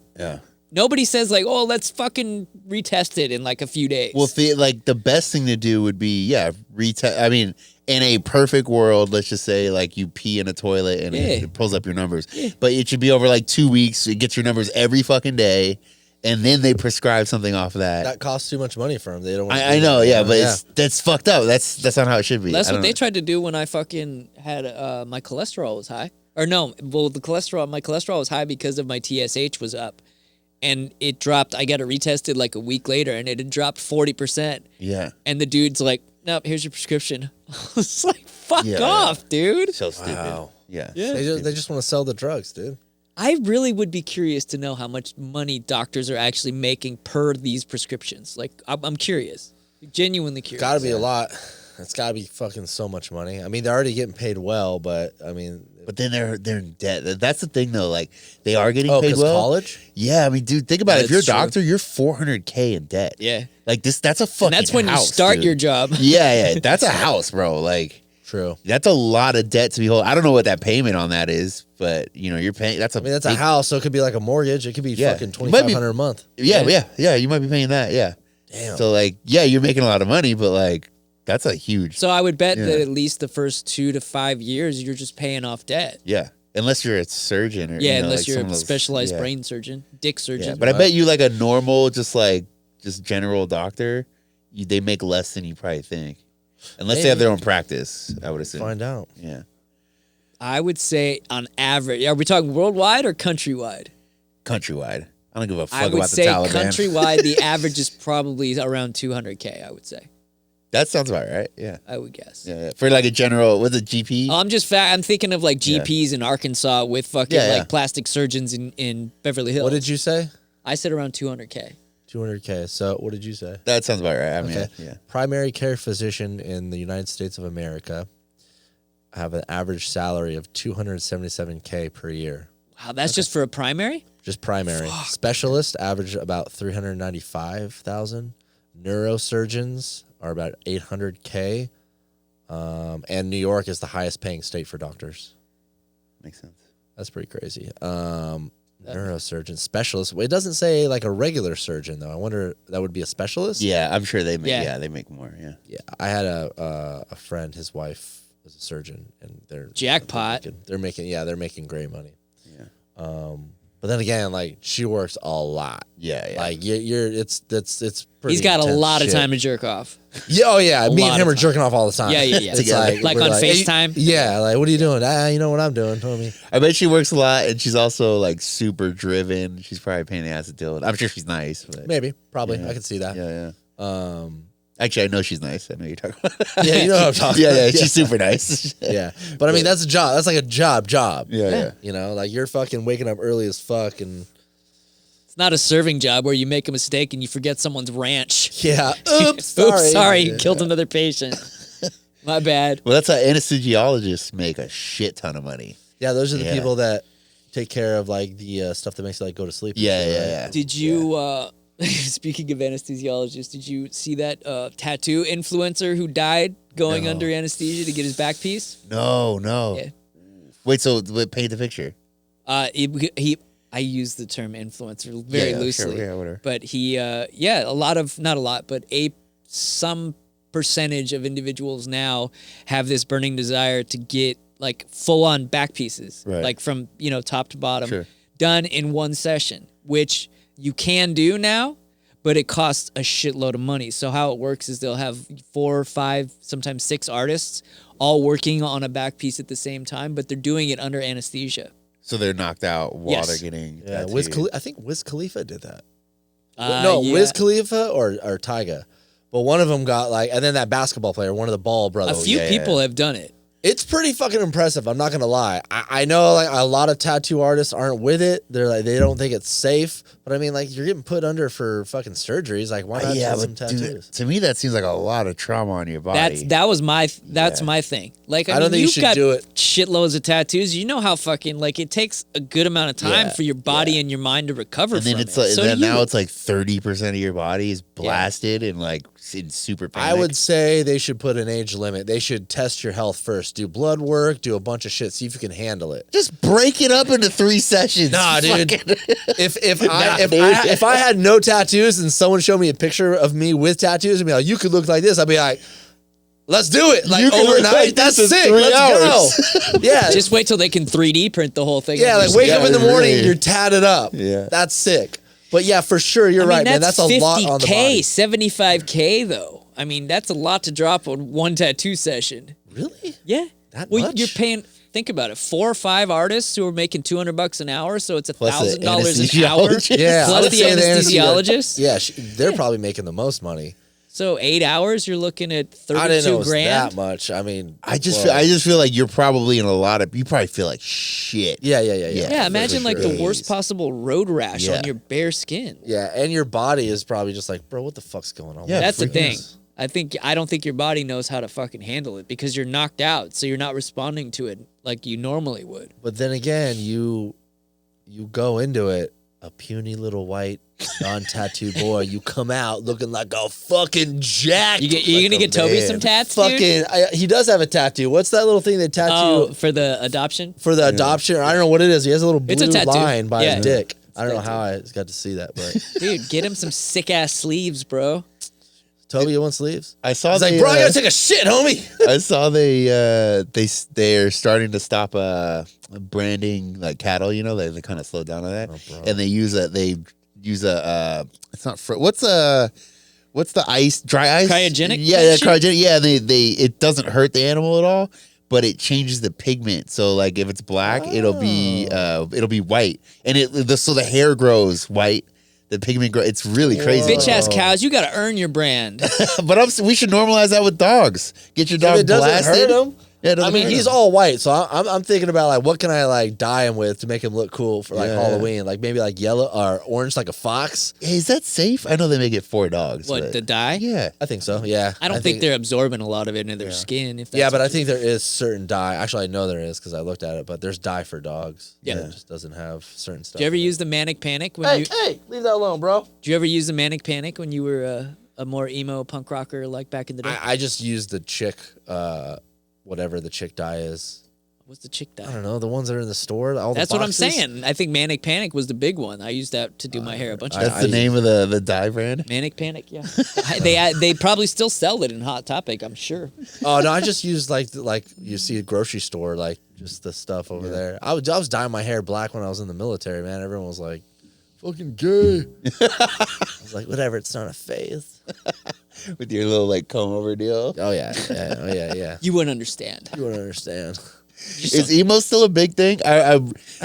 [SPEAKER 2] nobody says like, oh, let's fucking retest it in like a few days.
[SPEAKER 3] Well, like the best thing to do would be, retest. I mean, in a perfect world, let's just say like you pee in a toilet and it pulls up your numbers. Yeah. But it should be over like 2 weeks. It gets your numbers every fucking day. And then they prescribe something off of that.
[SPEAKER 1] That costs too much money for them. They don't.
[SPEAKER 3] I know, but that's fucked up. That's not how it should be.
[SPEAKER 2] That's what they tried to do when I fucking had my cholesterol was high. Or no, well my cholesterol was high because of my TSH was up, and it dropped. I got it retested like a week later, and it had dropped 40%.
[SPEAKER 3] Yeah.
[SPEAKER 2] And the dude's like, "Nope, here's your prescription." I was like, "Fuck off, dude."
[SPEAKER 3] So stupid.
[SPEAKER 1] Wow.
[SPEAKER 3] Yeah.
[SPEAKER 1] They just want to sell the drugs, dude.
[SPEAKER 2] I really would be curious to know how much money doctors are actually making per these prescriptions. Like, I'm curious. Genuinely curious.
[SPEAKER 1] Got to be a lot. It's got to be fucking so much money. I mean, they're already getting paid well, but I mean...
[SPEAKER 3] But then they're in debt. That's the thing, though. Like, they are getting paid well.
[SPEAKER 1] college?
[SPEAKER 3] Yeah, I mean, dude, think about it. If you're a doctor, you're $400K in debt.
[SPEAKER 2] Yeah.
[SPEAKER 3] Like, that's a fucking house,
[SPEAKER 2] and that's when you start your job.
[SPEAKER 3] Yeah. That's a house, bro. Like...
[SPEAKER 1] True.
[SPEAKER 3] That's a lot of debt to be holding. I don't know what that payment on that is, but you're paying. That's a
[SPEAKER 1] house, so it could be like a mortgage. It could be fucking $2,500 a month.
[SPEAKER 3] Yeah. You might be paying that. Yeah.
[SPEAKER 1] Damn.
[SPEAKER 3] So like, you're making a lot of money, but like, that's a huge.
[SPEAKER 2] So I would bet that at least the first 2 to 5 years, you're just paying off debt.
[SPEAKER 3] Yeah. Unless you're a surgeon or
[SPEAKER 2] unless
[SPEAKER 3] like
[SPEAKER 2] you're a specialized brain surgeon, dick surgeon.
[SPEAKER 3] Yeah, but I bet you like a normal, just general doctor, they make less than you probably think. Unless they have their own practice, I would assume.
[SPEAKER 1] Find out.
[SPEAKER 3] Yeah.
[SPEAKER 2] I would say on average, are we talking worldwide or countrywide?
[SPEAKER 3] Countrywide. I don't give a fuck
[SPEAKER 2] about the Taliban.
[SPEAKER 3] I would say
[SPEAKER 2] countrywide, the average is probably around 200K, I would say.
[SPEAKER 3] That sounds about right, yeah.
[SPEAKER 2] I would guess.
[SPEAKER 3] Yeah. For like a general, with a GP?
[SPEAKER 2] I'm thinking of like GPs in Arkansas with fucking like plastic surgeons in Beverly Hills.
[SPEAKER 1] What did you say?
[SPEAKER 2] I said around 200K.
[SPEAKER 1] 200K. So what did you say?
[SPEAKER 3] That sounds about right. I mean, yeah.
[SPEAKER 1] Primary care physician in the United States of America have an average salary of $277K per year.
[SPEAKER 2] Wow, that's just for a primary?
[SPEAKER 1] Just primary. Fuck. Specialist average about $395,000. Neurosurgeons are about $800K. And New York is the highest paying state for doctors.
[SPEAKER 3] Makes sense.
[SPEAKER 1] That's pretty crazy. Neurosurgeon specialist. It doesn't say like a regular surgeon though. I wonder that would be a specialist.
[SPEAKER 3] Yeah, I'm sure they make. They make more. Yeah.
[SPEAKER 1] Yeah, I had a friend. His wife was a surgeon, and they're
[SPEAKER 2] jackpot.
[SPEAKER 1] They're making great money. Yeah. But then again, like she works a lot.
[SPEAKER 3] Yeah.
[SPEAKER 1] Like it's pretty.
[SPEAKER 2] He's got a lot of time to jerk off.
[SPEAKER 1] Yeah, oh yeah. Me and him are jerking off all the time.
[SPEAKER 2] Yeah.
[SPEAKER 1] It's
[SPEAKER 2] like on FaceTime.
[SPEAKER 1] Yeah, like what are you doing? You know what I'm doing, homie.
[SPEAKER 3] I bet she works a lot, and she's also like super driven. She's probably a pain in the ass to deal with. I'm sure she's nice. But
[SPEAKER 1] maybe, probably, I can see that.
[SPEAKER 3] Yeah. Actually, I know she's nice. I know you're talking about.
[SPEAKER 1] Yeah, you know what I'm talking about.
[SPEAKER 3] Yeah, she's super nice.
[SPEAKER 1] Yeah. But I mean, that's a job. That's like a job.
[SPEAKER 3] Yeah.
[SPEAKER 1] You know, like you're fucking waking up early as fuck and.
[SPEAKER 2] It's not a serving job where you make a mistake and you forget someone's ranch.
[SPEAKER 1] Yeah. Oops, sorry.
[SPEAKER 2] You killed another patient. My bad.
[SPEAKER 3] Well, that's how anesthesiologists make a shit ton of money.
[SPEAKER 1] Yeah, those are the people that take care of like the stuff that makes you like go to sleep.
[SPEAKER 3] Yeah.
[SPEAKER 2] Did you speaking of anesthesiologists, did you see that tattoo influencer who died going under anesthesia to get his back piece?
[SPEAKER 3] No.
[SPEAKER 2] Yeah.
[SPEAKER 3] Wait, so paint the picture.
[SPEAKER 2] I use the term influencer very loosely.
[SPEAKER 3] Sure, whatever.
[SPEAKER 2] But he, not a lot, but some percentage of individuals now have this burning desire to get like full on back pieces, like from, top to bottom, done in one session, which you can do now, but it costs a shitload of money. So how it works is they'll have 4 or 5, sometimes 6 artists all working on a back piece at the same time, but they're doing it under anesthesia.
[SPEAKER 3] So they're knocked out while they're getting
[SPEAKER 1] I think Wiz Khalifa did that. Wiz Khalifa or Tyga. But one of them got like, and then that basketball player, one of the Ball brothers.
[SPEAKER 2] A few people have done it.
[SPEAKER 1] It's pretty fucking impressive. I'm not gonna lie. I know like a lot of tattoo artists aren't with it. They're like they don't think it's safe. But I mean, like you're getting put under for fucking surgeries. Like why not get some tattoos?
[SPEAKER 3] Dude, to me, that seems like a lot of trauma on your body.
[SPEAKER 2] That's my thing. Like I
[SPEAKER 1] don't
[SPEAKER 2] mean,
[SPEAKER 1] think you
[SPEAKER 2] you've
[SPEAKER 1] should
[SPEAKER 2] got
[SPEAKER 1] do it.
[SPEAKER 2] shitloads of tattoos. You know how fucking like it takes a good amount of time for your body and your mind to recover
[SPEAKER 3] and then
[SPEAKER 2] from
[SPEAKER 3] it's
[SPEAKER 2] it.
[SPEAKER 3] like,
[SPEAKER 2] So
[SPEAKER 3] then
[SPEAKER 2] do
[SPEAKER 3] now
[SPEAKER 2] you.
[SPEAKER 3] it's like 30% of your body is blasted and like in super panic.
[SPEAKER 1] I would say they should put an age limit. They should test your health first. Do blood work. Do a bunch of shit. See if you can handle it.
[SPEAKER 3] just break it up into 3 sessions.
[SPEAKER 1] Nah, dude.
[SPEAKER 3] Fucking-
[SPEAKER 1] If I had no tattoos and someone showed me a picture of me with tattoos and be like, you could look like this, I'd be like, let's do it. Like
[SPEAKER 3] You can look
[SPEAKER 1] overnight.
[SPEAKER 3] like
[SPEAKER 1] That's
[SPEAKER 3] this in
[SPEAKER 1] sick.
[SPEAKER 3] 3
[SPEAKER 1] Let's go. Yeah.
[SPEAKER 2] Just wait till they can 3D print the whole thing.
[SPEAKER 1] yeah,
[SPEAKER 2] on
[SPEAKER 1] like
[SPEAKER 2] your
[SPEAKER 1] wake
[SPEAKER 2] skin.
[SPEAKER 1] up in the morning
[SPEAKER 3] really.
[SPEAKER 1] and you're tatted up.
[SPEAKER 3] Yeah.
[SPEAKER 1] That's sick. But yeah, for sure, you're right, man. That's a lot on the body.
[SPEAKER 2] 75K though. I mean, that's a lot to drop on one tattoo session.
[SPEAKER 1] Really?
[SPEAKER 2] Yeah.
[SPEAKER 1] That
[SPEAKER 2] well,
[SPEAKER 1] much?
[SPEAKER 2] you're paying. Think about it. 4 or 5 artists who are making $200 an hour, so it's
[SPEAKER 3] Plus the
[SPEAKER 2] $1,000 an hour.
[SPEAKER 3] anesthesiologist.
[SPEAKER 1] Yeah, I
[SPEAKER 2] Plus
[SPEAKER 1] would
[SPEAKER 2] the
[SPEAKER 1] say
[SPEAKER 2] anesthesiologist.
[SPEAKER 1] Yeah, they're probably making the most money.
[SPEAKER 2] So 8 hours, you're looking at
[SPEAKER 1] I didn't know it
[SPEAKER 2] $32
[SPEAKER 1] was
[SPEAKER 2] grand.
[SPEAKER 1] that much. I mean,
[SPEAKER 3] I just feel like you're probably in a lot of. You probably feel like shit.
[SPEAKER 1] Yeah.
[SPEAKER 2] Yeah, imagine like the worst possible road rash
[SPEAKER 3] Yeah.
[SPEAKER 2] on your bare skin.
[SPEAKER 1] Yeah, and your body is probably just like, bro, what the fuck's going on?
[SPEAKER 3] Yeah,
[SPEAKER 2] That's the
[SPEAKER 3] freaking
[SPEAKER 2] thing.
[SPEAKER 3] is.
[SPEAKER 2] I don't think your body knows how to fucking handle it because you're knocked out, so you're not responding to it like you normally would.
[SPEAKER 1] But then again, you go into it a puny little white non-tattooed boy. You come out looking like a fucking jack.
[SPEAKER 2] You're gonna get Toby some tats, dude?
[SPEAKER 1] Fucking, he does have a tattoo. What's that little thing they tattoo
[SPEAKER 2] Oh, for the adoption?
[SPEAKER 1] for the adoption? I don't know what it is. He has a little blue
[SPEAKER 2] It's a tattoo.
[SPEAKER 1] line by
[SPEAKER 2] Yeah.
[SPEAKER 1] his dick.
[SPEAKER 2] It's
[SPEAKER 1] I don't know
[SPEAKER 2] tattoo.
[SPEAKER 1] how I got to see that, but
[SPEAKER 2] Dude, get him some sick ass sleeves, bro.
[SPEAKER 1] Toby, you want sleeves?
[SPEAKER 3] I saw
[SPEAKER 1] He's like, bro, I gotta take a shit, homie.
[SPEAKER 3] I saw they're starting to stop branding like cattle. You know, they kind of slowed down on that, and they use a it's not what's the ice, dry ice,
[SPEAKER 2] Cryogenic
[SPEAKER 3] yeah,
[SPEAKER 2] shit?
[SPEAKER 3] cryogenic, yeah. They it doesn't hurt the animal at all, but it changes the pigment. So like if it's black, it'll be white, and so the hair grows white. The pigment grows. It's really crazy.
[SPEAKER 2] Bitch ass cows, you gotta earn your brand.
[SPEAKER 3] But we should normalize that with dogs. Get your dog
[SPEAKER 1] If it doesn't
[SPEAKER 3] blasted.
[SPEAKER 1] hurt him.
[SPEAKER 3] Yeah, it doesn't
[SPEAKER 1] I mean,
[SPEAKER 3] hurt
[SPEAKER 1] he's
[SPEAKER 3] him.
[SPEAKER 1] all white, so I'm thinking about like what can I like dye him with to make him look cool for like
[SPEAKER 3] Yeah.
[SPEAKER 1] Halloween, like maybe like yellow or orange, like a fox.
[SPEAKER 3] Hey, is that safe? I know they make it for dogs.
[SPEAKER 2] What,
[SPEAKER 3] but-
[SPEAKER 2] the dye?
[SPEAKER 3] Yeah.
[SPEAKER 1] I think so. Yeah,
[SPEAKER 2] I don't think they're absorbing a lot of it into their skin. If that's
[SPEAKER 1] Yeah, but
[SPEAKER 2] what
[SPEAKER 1] I think there is certain dye. Actually, I know there is because I looked at it. But there's dye for dogs.
[SPEAKER 2] Yeah.
[SPEAKER 1] It just doesn't have certain stuff.
[SPEAKER 2] Do you ever
[SPEAKER 1] in it.
[SPEAKER 2] use the manic panic when
[SPEAKER 1] Hey,
[SPEAKER 2] you?
[SPEAKER 1] hey, leave that alone, bro.
[SPEAKER 2] Do you ever use the manic panic when you were a more emo punk rocker like back in the day?
[SPEAKER 1] I just use the chick, whatever the chick dye is.
[SPEAKER 2] What's the chick
[SPEAKER 1] I
[SPEAKER 2] dye?
[SPEAKER 1] don't know the ones that are in the store. All
[SPEAKER 2] That's
[SPEAKER 1] the
[SPEAKER 2] what I'm
[SPEAKER 1] boxes.
[SPEAKER 2] saying. I think manic panic was the big one. I used that to do my hair a bunch of
[SPEAKER 3] That's
[SPEAKER 2] times.
[SPEAKER 3] the name of the dye brand.
[SPEAKER 2] Manic panic, yeah. They probably still sell it in Hot Topic, I'm sure.
[SPEAKER 1] Oh no, I just use like you see a grocery store, like just the stuff over there. I was dyeing my hair black when I was in the military, man. Everyone was like, "Fucking gay." I was like, "Whatever, it's not a phase."
[SPEAKER 3] With your little like comb over deal.
[SPEAKER 1] Oh yeah.
[SPEAKER 2] You wouldn't understand.
[SPEAKER 1] You wouldn't understand.
[SPEAKER 3] Is emo still a big thing? That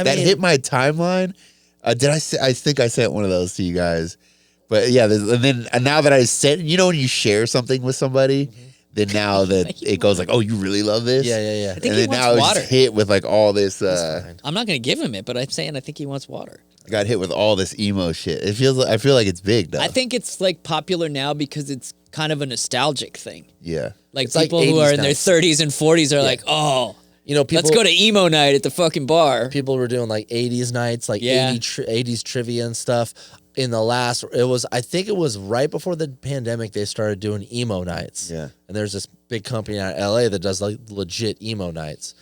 [SPEAKER 1] mean-
[SPEAKER 3] hit my timeline. I think I sent one of those to you guys. But yeah, and now that I sent, you know, when you share something with somebody, then now that it goes like, oh, you really love this?
[SPEAKER 1] Yeah.
[SPEAKER 2] I
[SPEAKER 3] And
[SPEAKER 2] think he
[SPEAKER 3] then now
[SPEAKER 2] wants
[SPEAKER 3] it's
[SPEAKER 2] water.
[SPEAKER 3] just hit with like all this.
[SPEAKER 2] I'm not going to give him it, but I'm saying I think he wants water.
[SPEAKER 3] I got hit with all this emo shit. I feel like it's big though.
[SPEAKER 2] I think it's like popular now because it's kind of a nostalgic thing.
[SPEAKER 3] Yeah.
[SPEAKER 2] Like
[SPEAKER 1] It's like
[SPEAKER 2] people who
[SPEAKER 1] 80s
[SPEAKER 2] are in their
[SPEAKER 1] nights.
[SPEAKER 2] 30s and 40s are like, oh,
[SPEAKER 1] You know, people
[SPEAKER 2] let's go to emo night at the fucking bar.
[SPEAKER 1] people were doing like 80s nights, like
[SPEAKER 2] Yeah.
[SPEAKER 1] 80s trivia and stuff. In the last, I think it was right before the pandemic, they started doing emo nights.
[SPEAKER 3] Yeah.
[SPEAKER 1] And there's this big company out of LA that does like legit emo nights.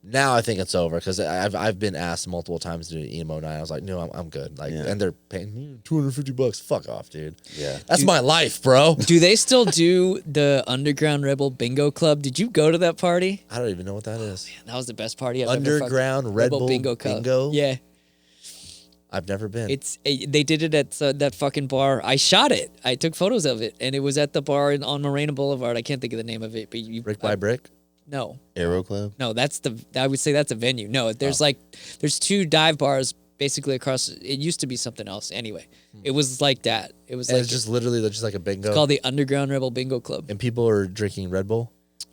[SPEAKER 1] Now I think it's over because I've been asked multiple times to do an emo night. I was like, no, I'm good. Like,
[SPEAKER 3] Yeah.
[SPEAKER 1] and they're paying me $250. Fuck off, dude.
[SPEAKER 3] Yeah.
[SPEAKER 1] That's my life, bro.
[SPEAKER 2] Do they still do the Underground Rebel Bingo Club? Did you go to that party?
[SPEAKER 1] I don't even know what that is.
[SPEAKER 2] That was the best party I've ever fucking-
[SPEAKER 1] Underground Red Bull
[SPEAKER 2] Bingo Club.
[SPEAKER 1] Bingo?
[SPEAKER 2] Yeah.
[SPEAKER 1] I've never been.
[SPEAKER 2] They did it at that fucking bar. I shot it. I took photos of it, and it was at the bar on Morena Boulevard. I can't think of the name of it, but
[SPEAKER 1] Brick by Brick?
[SPEAKER 2] No,
[SPEAKER 3] Aero Club.
[SPEAKER 2] no, I would say that's a venue. No, there's there's 2 dive bars basically across. It used to be something else. Anyway, it was like that. It was
[SPEAKER 1] And
[SPEAKER 2] like
[SPEAKER 1] it's just literally just like a bingo.
[SPEAKER 2] it's called the Underground Rebel Bingo Club.
[SPEAKER 1] And people are drinking Red Bull?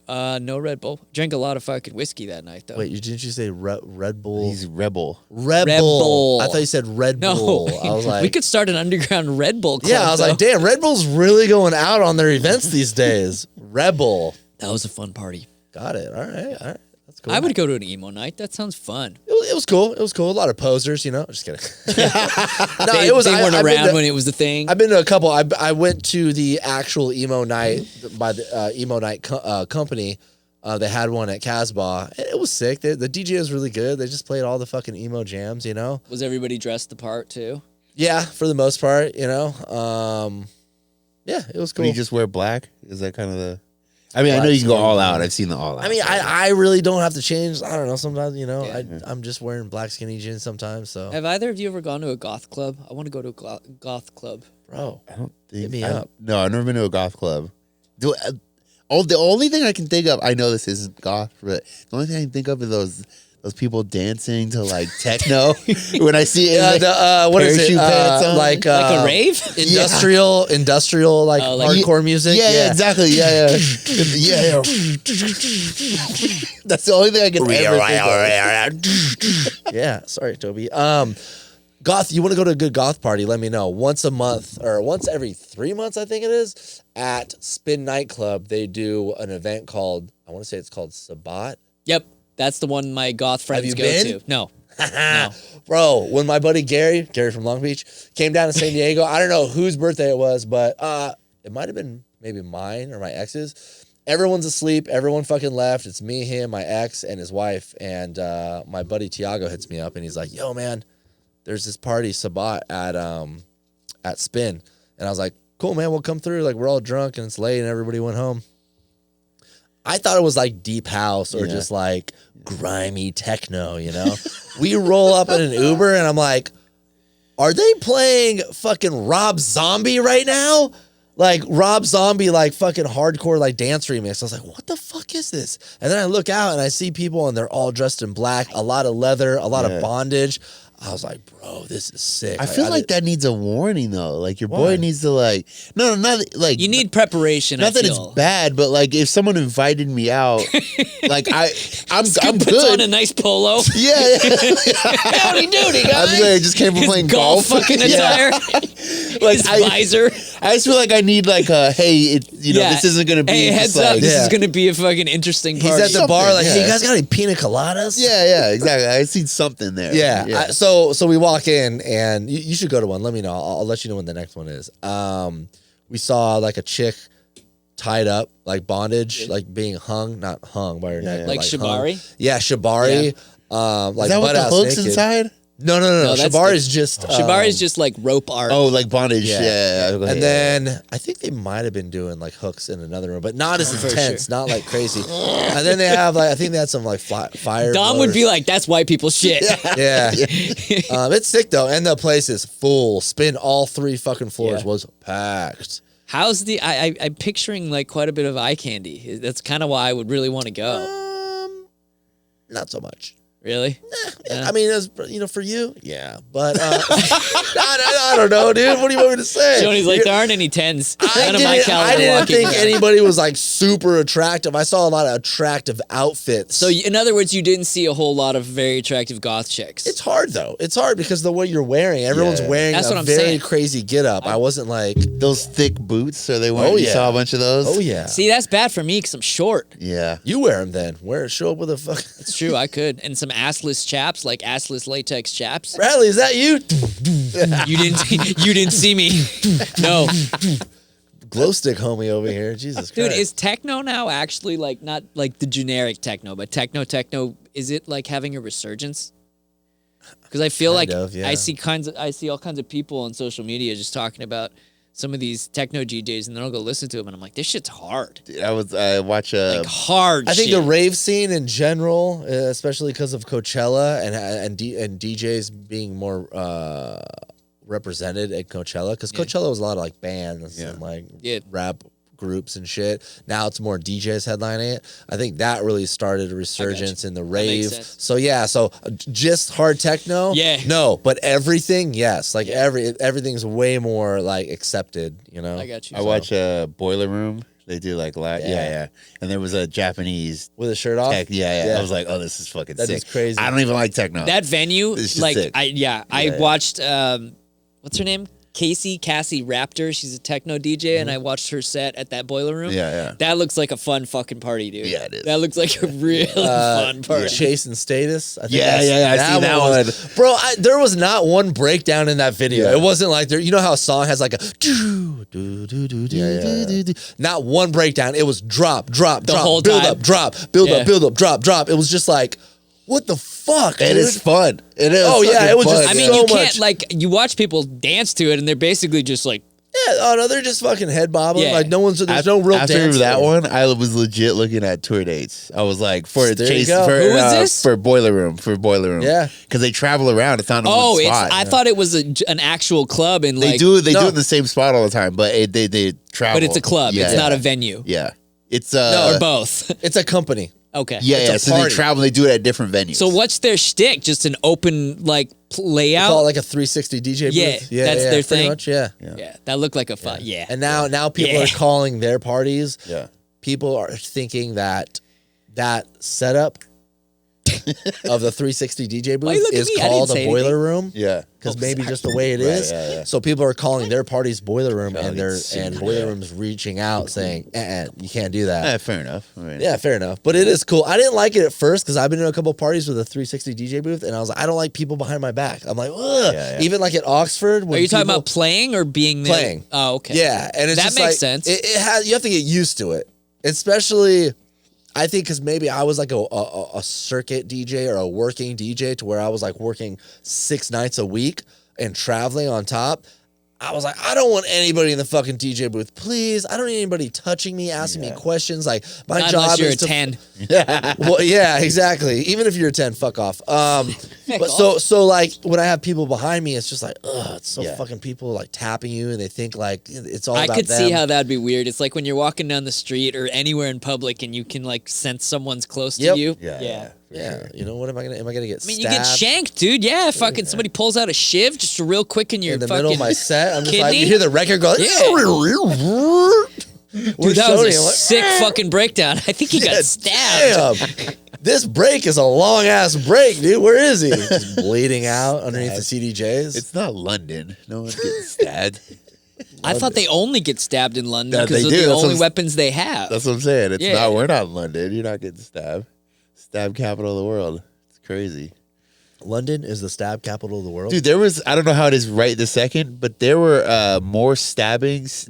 [SPEAKER 2] No Red Bull. Drank a lot of fucking whiskey that night, though.
[SPEAKER 1] Wait, didn't you say Red Bull?
[SPEAKER 3] He's rebel.
[SPEAKER 1] Red Bull. I thought you said Red Bull. I was like,
[SPEAKER 2] we could start an underground Red Bull club.
[SPEAKER 1] Yeah, I was like, damn, Red Bull's really going out on their events these days. Rebel.
[SPEAKER 2] That was a fun party.
[SPEAKER 1] Got it. All right. That's cool.
[SPEAKER 2] I would go to an emo night. That sounds fun.
[SPEAKER 1] It was cool. It was cool. A lot of posers, Just kidding. No,
[SPEAKER 2] They weren't around when it was the thing.
[SPEAKER 1] I've been to a couple. I went to the actual emo night by the emo night company. They had one at Casbah. It was sick. The DJ was really good. They just played all the fucking emo jams,
[SPEAKER 2] Was everybody dressed the part too?
[SPEAKER 1] Yeah, for the most part, Yeah, it was cool.
[SPEAKER 3] Do you just wear black? Is that kind of the... I mean, I know you can go all out. I've seen the all out.
[SPEAKER 1] I mean, I really don't have to change. I don't know. Sometimes, I'm just wearing black skinny jeans sometimes. So
[SPEAKER 2] have either of you ever gone to a goth club? I want to go to a goth club.
[SPEAKER 1] Bro,
[SPEAKER 3] I don't think...
[SPEAKER 1] Hit me up.
[SPEAKER 3] No, I've never been to a goth club. The only thing I can think of, I know this isn't goth, but the only thing I can think of is those people dancing to like techno. When I see it,
[SPEAKER 1] what is it?
[SPEAKER 3] Pants on.
[SPEAKER 1] Like
[SPEAKER 2] a rave?
[SPEAKER 1] Industrial, like hardcore music.
[SPEAKER 3] Yeah, exactly. Yeah. That's the only thing I can ever think of.
[SPEAKER 1] Yeah, sorry, Toby. Goth, you want to go to a good goth party? Let me know. Once a month or once every 3 months, I think it is, at Spin Nightclub, they do an event called, I want to say it's called Sabat.
[SPEAKER 2] Yep. That's the one my goth friends
[SPEAKER 1] you
[SPEAKER 2] go
[SPEAKER 1] been?
[SPEAKER 2] to. No. No.
[SPEAKER 1] Bro, when my buddy Gary from Long Beach, came down to San Diego, I don't know whose birthday it was, but it might have been maybe mine or my ex's. Everyone's asleep. Everyone fucking left. It's me, him, my ex, and his wife. And my buddy Tiago hits me up, and he's like, yo, man, there's this party, Sabat, at Spin. And I was like, cool, man, we'll come through. Like, we're all drunk, and it's late, and everybody went home. I thought it was like deep house or just like grimy techno, We roll up in an Uber and I'm like, are they playing fucking Rob Zombie right now? Like Rob Zombie, like fucking hardcore, like dance remix. I was like, what the fuck is this? And then I look out and I see people and they're all dressed in black, a lot of leather, a lot of bondage. I was like, bro, this is sick.
[SPEAKER 3] I feel like that needs a warning though. Like your boy needs to like not like
[SPEAKER 2] you need preparation.
[SPEAKER 3] Not that it's bad, but like if someone invited me out, like I'm
[SPEAKER 2] puts
[SPEAKER 3] good.
[SPEAKER 2] on a nice polo.
[SPEAKER 3] Yeah.
[SPEAKER 2] Howdy doody, guys.
[SPEAKER 3] I just came from playing golf.
[SPEAKER 2] Fucking attire.
[SPEAKER 3] Like
[SPEAKER 2] his visor.
[SPEAKER 3] I just feel like I need like hey, this isn't gonna be.
[SPEAKER 2] Hey, heads up, this is gonna be a fucking interesting party.
[SPEAKER 1] He's at the bar like, hey, you guys got any pina coladas?
[SPEAKER 3] Yeah, exactly. I see something there.
[SPEAKER 1] Yeah. So we walk in and you should go to one. Let me know. I'll let you know when the next one is. We saw like a chick tied up, like bondage, like being hung, not hung by her neck.
[SPEAKER 2] Like shibari?
[SPEAKER 1] Hung. Yeah, shibari. Like
[SPEAKER 3] is that what the hook's
[SPEAKER 1] naked.
[SPEAKER 3] inside?
[SPEAKER 1] No. Shibari is just
[SPEAKER 2] shibari is just like rope art.
[SPEAKER 3] Oh, like bondage. Yeah.
[SPEAKER 1] And then I think they might have been doing like hooks in another room, but not as intense, not like crazy. And then they have like I think they had some like fire.
[SPEAKER 2] Dom would be like, "That's white people shit."
[SPEAKER 1] Yeah. It's sick though, and the place is full. Spin all 3 fucking floors was packed.
[SPEAKER 2] How's the? I'm picturing like quite a bit of eye candy. That's kind of why I would really want to go.
[SPEAKER 1] Not so much.
[SPEAKER 2] Really?
[SPEAKER 1] I mean, as for you, yeah. But I don't know, dude. What do you want me to say?
[SPEAKER 2] Johnny's like, there aren't any 10s. None of my
[SPEAKER 1] I
[SPEAKER 2] caliber
[SPEAKER 1] didn't
[SPEAKER 2] walking
[SPEAKER 1] think
[SPEAKER 2] around.
[SPEAKER 1] anybody was like super attractive. I saw a lot of attractive outfits.
[SPEAKER 2] So, in other words, you didn't see a whole lot of very attractive goth chicks.
[SPEAKER 1] It's hard though. It's hard because the way you're wearing, everyone's wearing
[SPEAKER 2] That's what
[SPEAKER 1] a
[SPEAKER 2] I'm
[SPEAKER 1] very
[SPEAKER 2] saying.
[SPEAKER 1] crazy get up. I wasn't like
[SPEAKER 3] those thick boots. Are they wearing?
[SPEAKER 1] Oh,
[SPEAKER 3] You
[SPEAKER 1] yeah.
[SPEAKER 3] saw a bunch of those.
[SPEAKER 1] oh yeah.
[SPEAKER 2] See, that's bad for me because I'm short.
[SPEAKER 3] Yeah.
[SPEAKER 1] You wear them then. Show up with a fuck.
[SPEAKER 2] It's true, I could. And some assless chaps, like assless latex chaps.
[SPEAKER 1] Bradley, is that you?
[SPEAKER 2] You didn't see me. No.
[SPEAKER 1] Glow stick homie over here. Jesus Christ.
[SPEAKER 2] Dude, is techno now actually like not like the generic techno, but techno, is it like having a resurgence? Because I feel
[SPEAKER 1] Kind
[SPEAKER 2] like
[SPEAKER 1] of, yeah.
[SPEAKER 2] I see all kinds of people on social media just talking about some of these techno DJs, and then I'll go listen to them, and I'm like, this shit's hard.
[SPEAKER 3] I watch
[SPEAKER 2] Like hard
[SPEAKER 1] I think
[SPEAKER 2] shit.
[SPEAKER 1] the rave scene in general, especially because of Coachella and DJs being more represented at Coachella, because Coachella was a lot of like bands and like rap groups and shit. Now it's more DJs headlining it. I think that really started a resurgence in the rave. So just hard techno, no, but everything, yes, like everything's way more like accepted.
[SPEAKER 2] I got you.
[SPEAKER 3] I watch Boiler Room. They do like yeah. And there was a Japanese
[SPEAKER 1] with a shirt off.
[SPEAKER 3] tech. Yeah. I was like, oh, this is fucking sick.
[SPEAKER 1] That is crazy.
[SPEAKER 3] I don't even like techno.
[SPEAKER 2] That venue,
[SPEAKER 3] It's just
[SPEAKER 2] like,
[SPEAKER 3] sick.
[SPEAKER 2] I watched, what's her name? Cassie Raptor. She's a techno DJ, and I watched her set at that boiler room.
[SPEAKER 3] Yeah.
[SPEAKER 2] That looks like a fun fucking party, dude.
[SPEAKER 3] Yeah, it is.
[SPEAKER 2] That looks like a really fun party.
[SPEAKER 1] Chase and Status. I think
[SPEAKER 3] Yeah, I see that one.
[SPEAKER 1] Bro, there was not one breakdown in that video.
[SPEAKER 3] Yeah.
[SPEAKER 1] It wasn't like there. You know how a song has like a not one breakdown. It was drop, drop, drop,
[SPEAKER 2] whole
[SPEAKER 1] build
[SPEAKER 2] time.
[SPEAKER 1] up, drop, build up, build up, drop, drop. It was just like, what the fuck?
[SPEAKER 3] It is fun. It is.
[SPEAKER 1] Oh, yeah, it was
[SPEAKER 3] fun.
[SPEAKER 1] just-
[SPEAKER 2] I mean,
[SPEAKER 1] so
[SPEAKER 2] you can't,
[SPEAKER 1] much.
[SPEAKER 2] like, you watch people dance to it, and they're basically just like,
[SPEAKER 1] Yeah, oh no, they're just fucking head bobbing.
[SPEAKER 2] Yeah.
[SPEAKER 1] Like there's no real
[SPEAKER 3] After
[SPEAKER 1] dance.
[SPEAKER 3] that
[SPEAKER 1] there.
[SPEAKER 3] one, I was legit looking at tour dates. I was like, for
[SPEAKER 1] There you
[SPEAKER 3] Chase,
[SPEAKER 1] go.
[SPEAKER 3] for,
[SPEAKER 2] Who is this?
[SPEAKER 3] For Boiler Room.
[SPEAKER 1] Yeah.
[SPEAKER 3] Because they travel around. It's not on
[SPEAKER 2] oh,
[SPEAKER 3] one
[SPEAKER 2] it's.
[SPEAKER 3] spot.
[SPEAKER 2] I thought it was an actual club, and
[SPEAKER 3] They
[SPEAKER 2] like,
[SPEAKER 3] do it
[SPEAKER 1] No.
[SPEAKER 3] in the same spot all the time, but they travel.
[SPEAKER 2] but it's a club.
[SPEAKER 3] Yeah.
[SPEAKER 2] It's not a venue.
[SPEAKER 3] Yeah. It's
[SPEAKER 2] Or both.
[SPEAKER 1] It's a company.
[SPEAKER 2] Okay.
[SPEAKER 3] yeah.
[SPEAKER 1] a
[SPEAKER 3] So they
[SPEAKER 1] party.
[SPEAKER 3] travel. They do it at different venues.
[SPEAKER 2] So what's their shtick? Just an open like layout?
[SPEAKER 1] Call it like a 360 DJ booth.
[SPEAKER 2] Yeah, that's their
[SPEAKER 1] pretty
[SPEAKER 2] thing?
[SPEAKER 1] Much, yeah.
[SPEAKER 2] Yeah, that looked like a fun. Yeah.
[SPEAKER 1] And now people
[SPEAKER 2] Yeah.
[SPEAKER 1] are calling their parties.
[SPEAKER 3] Yeah.
[SPEAKER 1] People are thinking that setup of the 360 DJ
[SPEAKER 2] Why you
[SPEAKER 1] booth
[SPEAKER 2] look at
[SPEAKER 1] is
[SPEAKER 2] me? I
[SPEAKER 1] called
[SPEAKER 2] didn't
[SPEAKER 1] a
[SPEAKER 2] say
[SPEAKER 1] boiler
[SPEAKER 2] anything.
[SPEAKER 1] room.
[SPEAKER 3] Yeah.
[SPEAKER 1] Because maybe just the way it
[SPEAKER 3] Right,
[SPEAKER 1] is.
[SPEAKER 3] yeah.
[SPEAKER 1] So people are calling their parties boiler room, and
[SPEAKER 3] it's
[SPEAKER 1] and
[SPEAKER 3] super
[SPEAKER 1] boiler
[SPEAKER 3] dope.
[SPEAKER 1] room's reaching out saying, you can't do that.
[SPEAKER 3] Fair enough. I mean,
[SPEAKER 1] Yeah, fair enough. But it is cool. I didn't like it at first because I've been to a couple of parties with a 360 DJ booth, and I was like, I don't like people behind my back. I'm like, ugh.
[SPEAKER 3] Yeah.
[SPEAKER 1] Even like at Oxford.
[SPEAKER 2] Are you talking about playing or being there?
[SPEAKER 1] Playing.
[SPEAKER 2] Oh, okay.
[SPEAKER 1] Yeah, and it's
[SPEAKER 2] That
[SPEAKER 1] just
[SPEAKER 2] makes
[SPEAKER 1] like,
[SPEAKER 2] sense.
[SPEAKER 1] It has. You have to get used to it, especially. I think because maybe I was like a circuit DJ or a working DJ to where I was like working 6 nights a week and traveling on top. I was like, I don't want anybody in the fucking DJ booth, please. I don't need anybody touching me, asking me questions. Like my
[SPEAKER 2] Not
[SPEAKER 1] job
[SPEAKER 2] unless you're
[SPEAKER 1] is
[SPEAKER 2] a
[SPEAKER 1] to
[SPEAKER 2] 10.
[SPEAKER 1] well, yeah, exactly. Even if you're a 10, fuck off. But so like when I have people behind me, it's just like, ugh, it's so fucking people like tapping you and they think like it's all
[SPEAKER 2] I
[SPEAKER 1] about
[SPEAKER 2] could
[SPEAKER 1] them.
[SPEAKER 2] see how that'd be weird. It's like when you're walking down the street or anywhere in public and you can like sense someone's close
[SPEAKER 1] Yep.
[SPEAKER 2] to you.
[SPEAKER 3] Yeah.
[SPEAKER 1] Yeah, you know what? Am I gonna get?
[SPEAKER 2] I mean,
[SPEAKER 1] stabbed
[SPEAKER 2] you get shanked, dude. Yeah, fucking somebody pulls out a shiv just real quick in your
[SPEAKER 1] in the
[SPEAKER 2] fucking
[SPEAKER 1] middle of my set. I'm just like,
[SPEAKER 2] kidney?
[SPEAKER 1] you hear the record go.
[SPEAKER 2] Dude, that was a sick fucking breakdown. I think he got stabbed.
[SPEAKER 1] Damn. This break is a long ass break, dude. Where is he? Just bleeding out underneath the CDJs.
[SPEAKER 3] It's not London. No one's getting stabbed.
[SPEAKER 2] I thought they only get stabbed in London
[SPEAKER 3] Yeah,
[SPEAKER 2] because
[SPEAKER 3] they
[SPEAKER 2] they're
[SPEAKER 3] do.
[SPEAKER 2] the
[SPEAKER 3] That's what
[SPEAKER 2] only
[SPEAKER 3] I'm-
[SPEAKER 2] weapons they have.
[SPEAKER 3] That's what I'm saying. It's
[SPEAKER 2] Yeah.
[SPEAKER 3] not. We're not in London. You're not getting stabbed. Stab capital of the world. It's crazy.
[SPEAKER 1] London is the stab capital of the world.
[SPEAKER 3] Dude, there was, I don't know how it is right this second, but there were more stabbings,